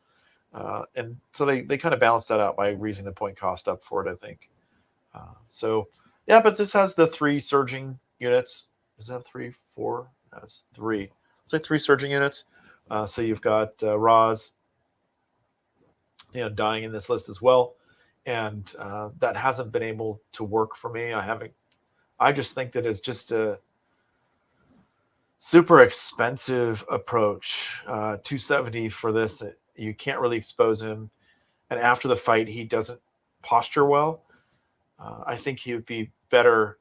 And so they kind of balance that out by raising the point cost up for it, I think. So yeah, but this has the 3 surging units. Is that 3, 4? That's 3. It's like 3 surging units. So you've got Roz, dying in this list as well, and that hasn't been able to work for me. I just think that it's just a super expensive approach. 270 for this. You can't really expose him, and after the fight, he doesn't posture well. I think he would be better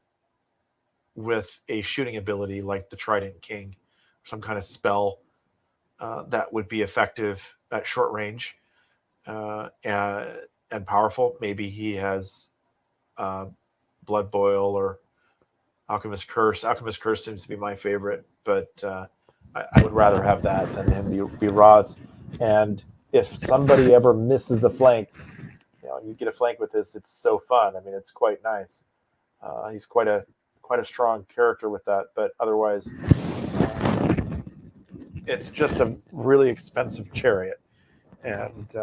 with a shooting ability like the Trident King, some kind of spell that would be effective at short range and powerful. Maybe he has Blood Boil or Alchemist Curse. Alchemist Curse seems to be my favorite, but I would rather have that than him be Roz. And if somebody ever misses a flank, you get a flank with this, it's so fun. I mean, it's quite nice. He's quite a strong character with that, but otherwise, it's just a really expensive chariot. And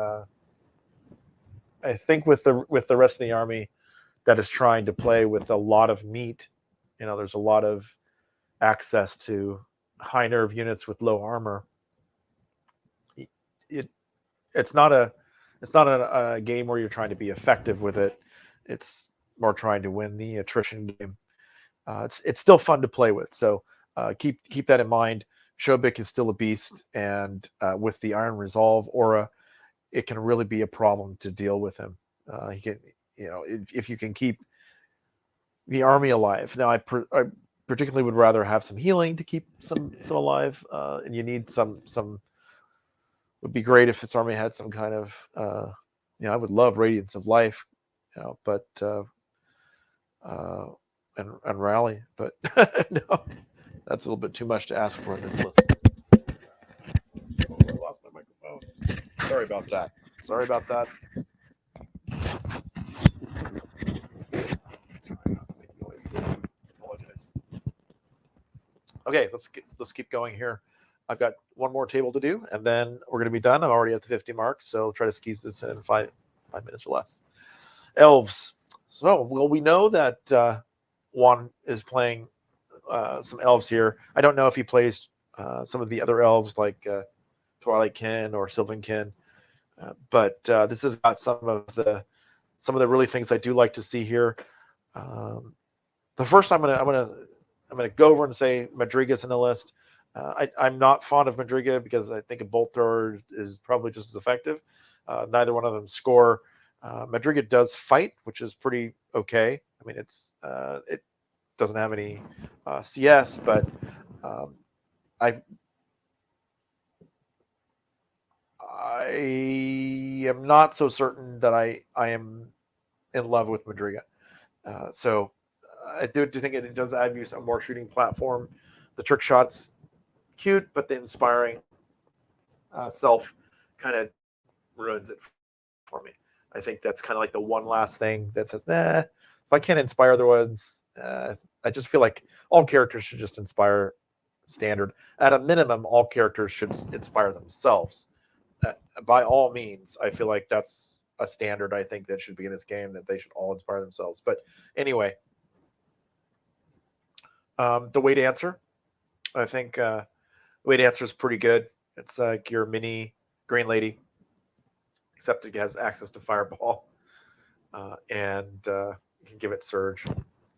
I think with the rest of the army that is trying to play with a lot of meat, there's a lot of access to high nerve units with low armor. It's not a game where you're trying to be effective with it. It's more trying to win the attrition game. it's still fun to play with. So keep that in mind. Shobik is still a beast, and with the Iron Resolve aura, it can really be a problem to deal with him. He can, if you can keep the army alive. Now, I particularly would rather have some healing to keep some alive, and you need some. Would be great if this army had some kind of, I would love Radiance of Life, but and rally, but no, that's a little bit too much to ask for in this list. Oh, I lost my microphone. Sorry about that. Okay, let's keep going here. I've got one more table to do, and then we're going to be done. I'm already at the 50 mark, so I'll try to squeeze this in 5 minutes or less. Elves. So, well, we know that Juan is playing some elves here. I don't know if he plays some of the other elves like Twilight Kin or Sylvan Kin, but this has got some of the really things I do like to see here. The first I'm gonna go over and say Madriga's in the list. I'm not fond of Madriga because I think a bolt thrower is probably just as effective. Neither one of them score. Madriga does fight, which is pretty okay. I mean, it doesn't have any CS, but I am not so certain that I am in love with Madriga. So I do think it does add you some more shooting platform. The trick shots, cute, but the inspiring self kind of ruins it for me. I think that's kind of like the one last thing that says, nah, if I can't inspire other ones, I just feel like all characters should just inspire standard. At a minimum, all characters should inspire themselves. By all means, I feel like that's a standard I think that should be in this game, that they should all inspire themselves. But anyway, the way to answer, I think the way to answer is pretty good. It's like your mini Green Lady, except it has access to Fireball, and you can give it Surge.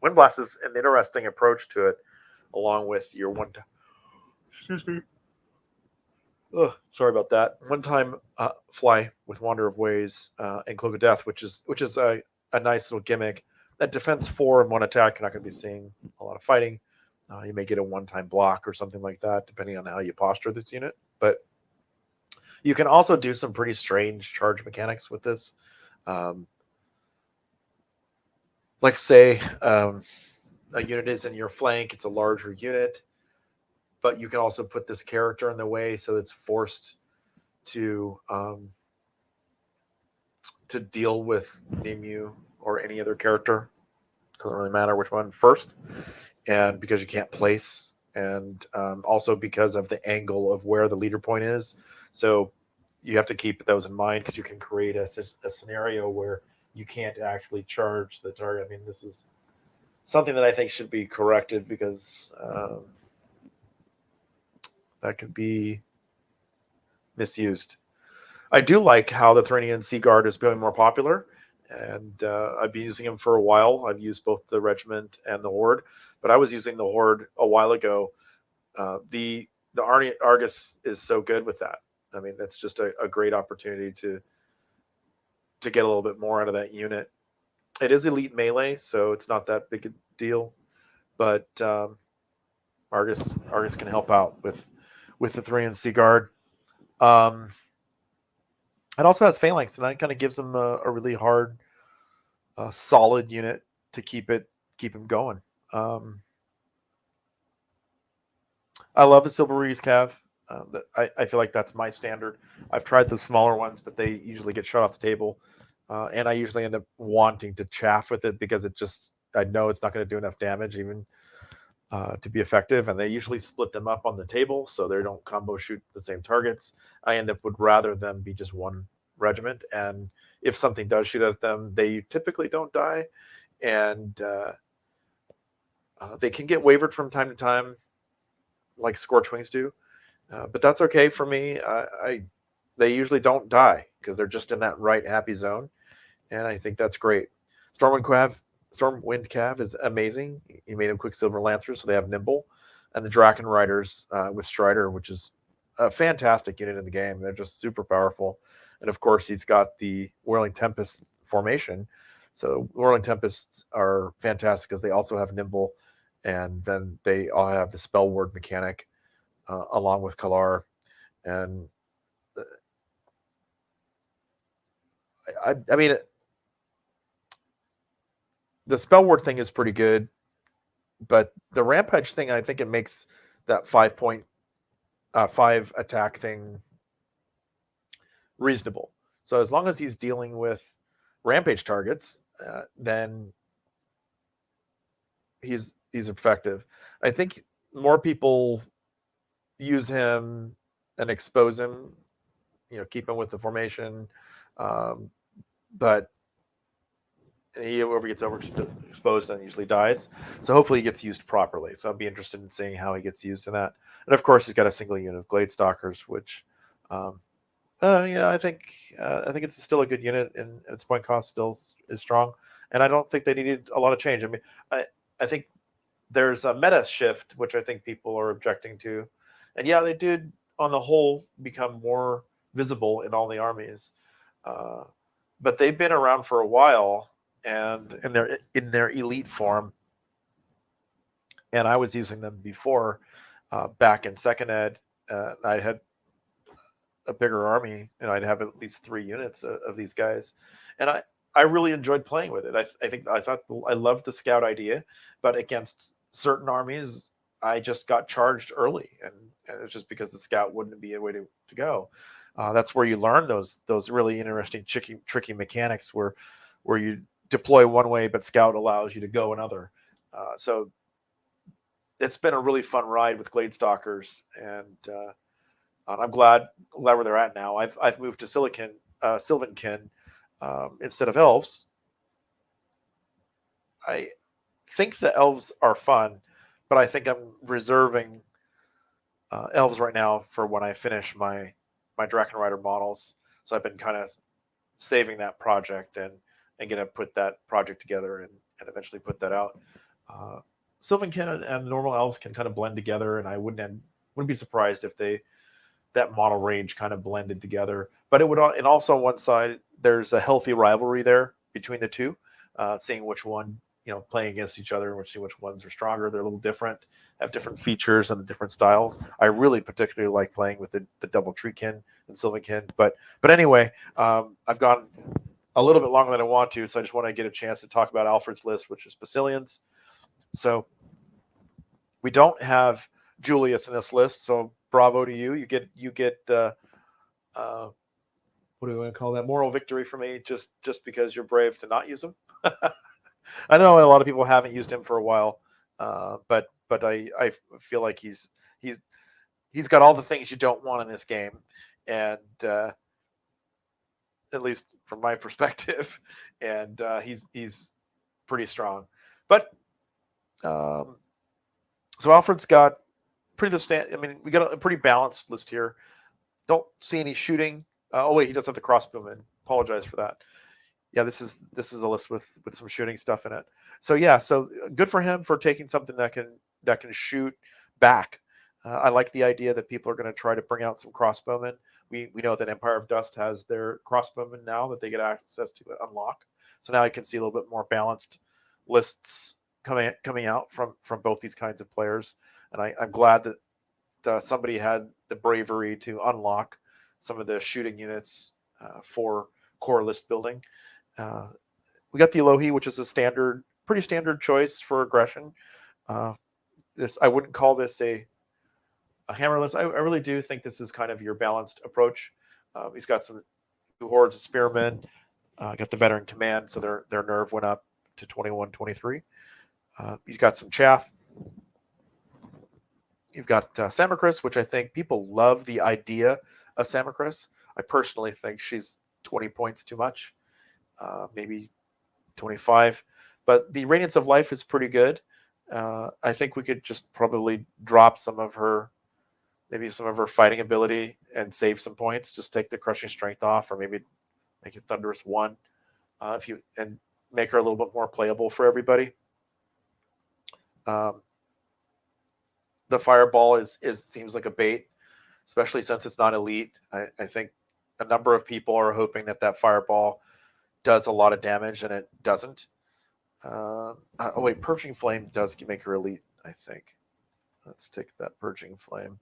Windblast is an interesting approach to it, along with your one-time. Excuse me. Oh, sorry about that. One-time fly with Wander of Ways and Cloak of Death, which is a nice little gimmick. That defense 4 and 1 attack, you're not going to be seeing a lot of fighting. You may get a one-time block or something like that, depending on how you posture this unit. But you can also do some pretty strange charge mechanics with this. Like, say, a unit is in your flank, it's a larger unit, but you can also put this character in the way so it's forced to deal with Nimue or any other character. Doesn't really matter which one first. And because you can't place, and also because of the angle of where the leader point is. So you have to keep those in mind, because you can create a scenario where you can't actually charge the target. I mean, this is something that I think should be corrected, because that could be misused. I do like how the Therinian Sea Guard is becoming more popular, and I've been using them for a while. I've used both the Regiment and the Horde, but I was using the Horde a while ago. The Argus is so good with that. I mean, that's just a great opportunity to get a little bit more out of that unit. It is elite melee, so it's not that big a deal, but Argus can help out with the Therinian Sea Guard. It also has Phalanx, and that kind of gives them a really hard, solid unit to keep him going. I love the Silver Reese Cav. I feel like that's my standard. I've tried the smaller ones, but they usually get shut off the table, and I usually end up wanting to chaff with it, because I know it's not going to do enough damage even to be effective, and they usually split them up on the table so they don't combo shoot the same targets. I would rather them be just one regiment, and if something does shoot at them, they typically don't die, and they can get wavered from time to time, like Scorchwings do, but that's okay for me. They usually don't die, because they're just in that right happy zone, and I think that's great. Stormwind Quav, Stormwind Cav is amazing. He made him Quicksilver Lancers, so they have Nimble, and the Draken Riders with Strider, which is a fantastic unit in the game. They're just super powerful, and of course he's got the Whirling Tempest formation. So Whirling Tempests are fantastic because they also have Nimble, and then they all have the Spell Ward mechanic along with Kalar, and I mean the Spell Ward thing is pretty good, but the Rampage thing, I think it makes that 5 attack thing reasonable. So as long as he's dealing with Rampage targets, then he's effective. I think more people use him and expose him, keep him with the formation, but whoever gets overexposed and usually dies. So hopefully he gets used properly. So I'll be interested in seeing how he gets used in that. And of course, he's got a single unit of Gladestalkers, which, I think it's still a good unit, and its point cost still is strong. And I don't think they needed a lot of change. I mean, I think there's a meta shift, which I think people are objecting to. And yeah, they did, on the whole, become more visible in all the armies. But they've been around for a while, and in their elite form. And I was using them before, back in second ed. I had a bigger army, and I'd have at least 3 units of these guys, and I really enjoyed playing with it. I thought I loved the scout idea, but against certain armies, I just got charged early, and it's just because the scout wouldn't be a way to go. That's where you learn those really interesting, tricky mechanics where you deploy one way, but scout allows you to go another. So it's been a really fun ride with Gladestalkers, and I'm glad where they're at now. I've moved to Sylvankin instead of elves. I think the elves are fun, but I think I'm reserving elves right now for when I finish my Draken Rider models. So I've been kind of saving that project and gonna put that project together and eventually put that out. Sylvankin and normal elves can kind of blend together, and I wouldn't be surprised if that model range kind of blended together. But it would, and also on one side, there's a healthy rivalry there between the two, seeing which one, playing against each other, and seeing which ones are stronger. They're a little different, have different features and different styles. I really particularly like playing with the double Treekin and Sylvankin. But anyway, I've gone a little bit longer than I want to, so I just want to get a chance to talk about Alfred's list, which is Basilians. So we don't have Julius in this list, so bravo to you. You get what do we want to call that? Moral victory for me, just because you're brave to not use him. I know a lot of people haven't used him for a while, but I feel like he's got all the things you don't want in this game, and at least from my perspective, and he's pretty strong. But so Alfred's got pretty I mean, we got a pretty balanced list here. Don't see any shooting. Oh wait, he does have the crossbowman. Apologize for that. Yeah, this is a list with some shooting stuff in it. So yeah, so good for him for taking something that can shoot back. I like the idea that people are going to try to bring out some crossbowmen. We know that Empire of Dust has their crossbowmen now that they get access to unlock. So now you can see a little bit more balanced lists coming out from both these kinds of players. And I'm glad that somebody had the bravery to unlock some of the shooting units for core list building. We got the Elohi, which is a pretty standard choice for aggression. I wouldn't call this a hammer list. I really do think this is kind of your balanced approach. He's got some 2 hordes of spearmen. Got the veteran command, so their nerve went up to 21, 23. He's got some chaff. You've got Samarkris, which I think people love the idea of Samarkris. I personally think she's 20 points too much, maybe 25. But the Radiance of Life is pretty good. I think we could just probably drop some of her fighting ability and save some points. Just take the Crushing Strength off, or maybe make it Thunderous 1. make her a little bit more playable for everybody. The fireball is seems like a bait, especially since it's not elite. I think a number of people are hoping that fireball does a lot of damage, and it doesn't. Oh wait, purging flame does make her elite, I think. Let's take that purging flame.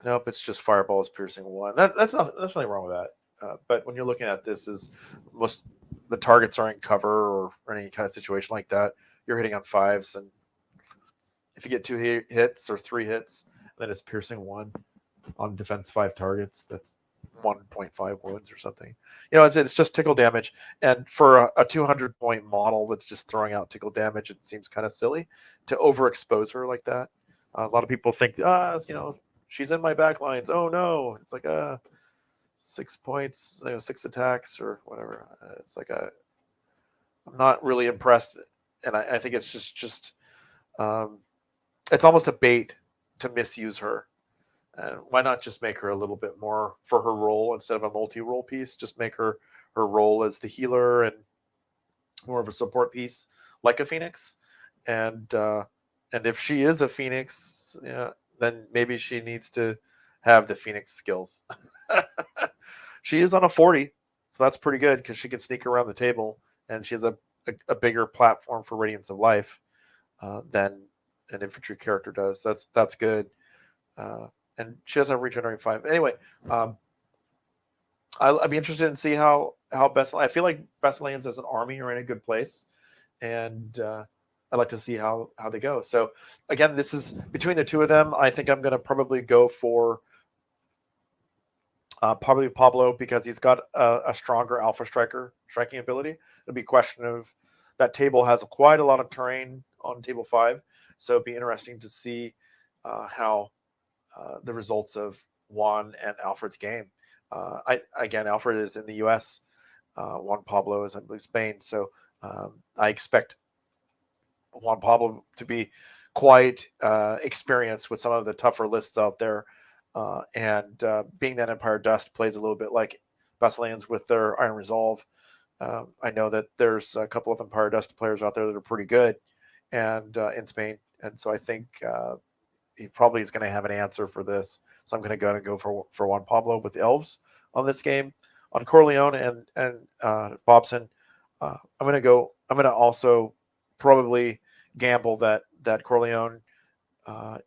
Nope, it's just fireball is piercing 1. That's nothing wrong with that. But when you're looking at this, is most the targets are in cover or any kind of situation like that, you're hitting on 5s, and if you get 2 hits or 3 hits, then it's piercing 1 on defense 5 targets. That's 1.5 wounds or something. It's just tickle damage. And for a 200-point model that's just throwing out tickle damage, it seems kind of silly to overexpose her like that. A lot of people think, she's in my back lines. Oh no, it's like 6 points, 6 attacks or whatever. It's like I'm not really impressed, and I think it's just it's almost a bait to misuse her. And why not just make her a little bit more for her role instead of a multi-role piece? Just make her role as the healer and more of a support piece, like a Phoenix. And if she is a Phoenix, then maybe she needs to have the Phoenix skills. She is on a 40, so that's pretty good because she can sneak around the table, and she has a bigger platform for Radiance of Life than an infantry character does. That's good. And she doesn't have regenerate 5. Anyway, I'd be interested in see how I feel like Besselians as an army are in a good place, and I'd like to see how they go. So again, this is between the two of them. I think I'm going to probably go for probably Pablo because he's got a stronger alpha striking ability. It'll be a question of that table has quite a lot of terrain on table 5, so it'd be interesting to see how the results of Juan and Alfred's game. Alfred is in the U.S. Juan Pablo is, I believe, Spain. So I expect Juan Pablo to be quite experienced with some of the tougher lists out there. And being that Empire Dust plays a little bit like Besselians with their Iron Resolve, I know that there's a couple of Empire Dust players out there that are pretty good and in Spain. And so I think he probably is going to have an answer for this. So I'm going to go for Juan Pablo with the Elves on this game. On Corleone and Bobson, I'm going to also probably gamble that Corleone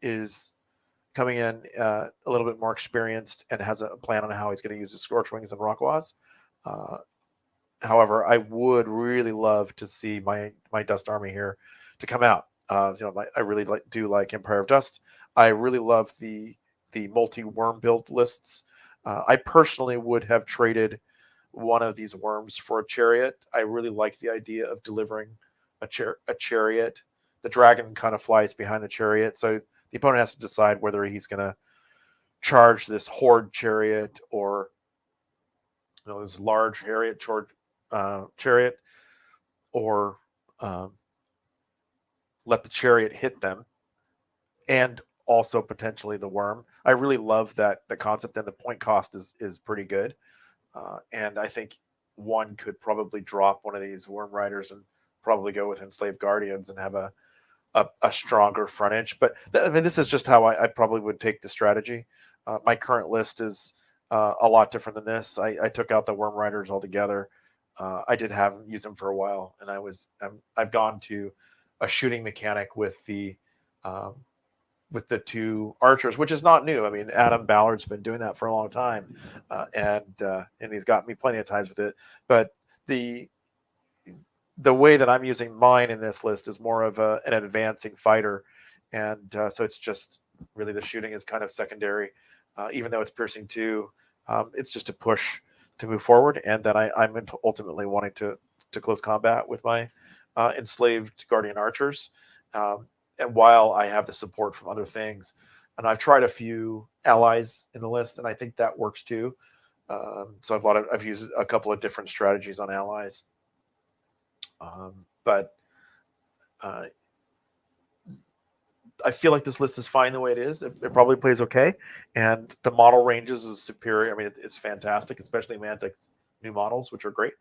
is coming in a little bit more experienced and has a plan on how he's going to use his Scorch Wings and Rockwaz. However, I would really love to see my Dust Army here to come out. I really do like Empire of Dust. I really love the multi-worm build lists. I personally would have traded one of these worms for a chariot. I really like the idea of delivering a chariot. The dragon kind of flies behind the chariot, so the opponent has to decide whether he's going to charge this horde chariot or this large chariot, or let the chariot hit them, and also potentially the worm. I really love that the concept, and the point cost is pretty good. And I think one could probably drop one of these worm riders and probably go with Enslaved Guardians and have a stronger frontage. But this is just how I probably would take the strategy. My current list is a lot different than this. I took out the worm riders altogether. I did use them for a while, and I've gone to a shooting mechanic with the 2 archers, which is not new. I mean, Adam Ballard's been doing that for a long time, and he's got me plenty of times with it. But the way that I'm using mine in this list is more of an advancing fighter, and so it's just really the shooting is kind of secondary, even though it's piercing 2. It's just a push to move forward, and then I'm ultimately wanting to close combat with my enslaved Guardian archers. And while I have the support from other things, and I've tried a few allies in the list, and I think that works too. So I've used a couple of different strategies on allies. But I feel like this list is fine the way it is. It probably plays okay, and the model ranges is superior. I mean, it's fantastic, especially Mantic's new models, which are great.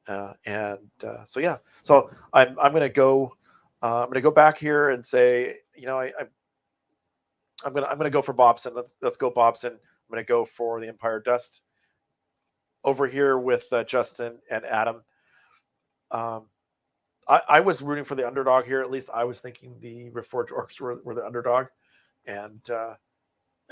So yeah, so I'm going to go. I'm going to go back here and say, I'm gonna go for Bobson. Let's go Bobson. I'm gonna go for the Empire Dust over here with Justin and Adam. I was rooting for the underdog here. At least I was thinking the Reforged Orcs were the underdog, and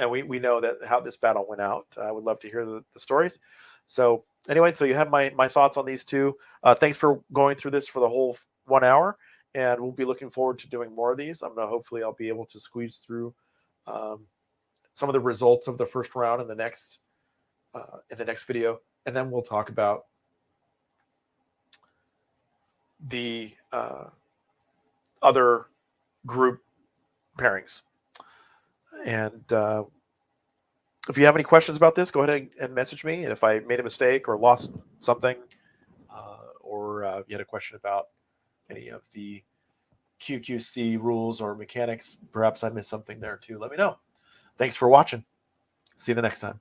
we know that how this battle went out. I would love to hear the stories. So anyway, so you have my thoughts on these two. Thanks for going through this for the whole 1 hour, and we'll be looking forward to doing more of these. Hopefully I'll be able to squeeze through some of the results of the first round in the next video, and then we'll talk about the other group pairings. And if you have any questions about this, go ahead and message me. And if I made a mistake or lost something, or you had a question about any of the QQC rules or mechanics, perhaps I missed something there too, let me know. Thanks for watching. See you the next time.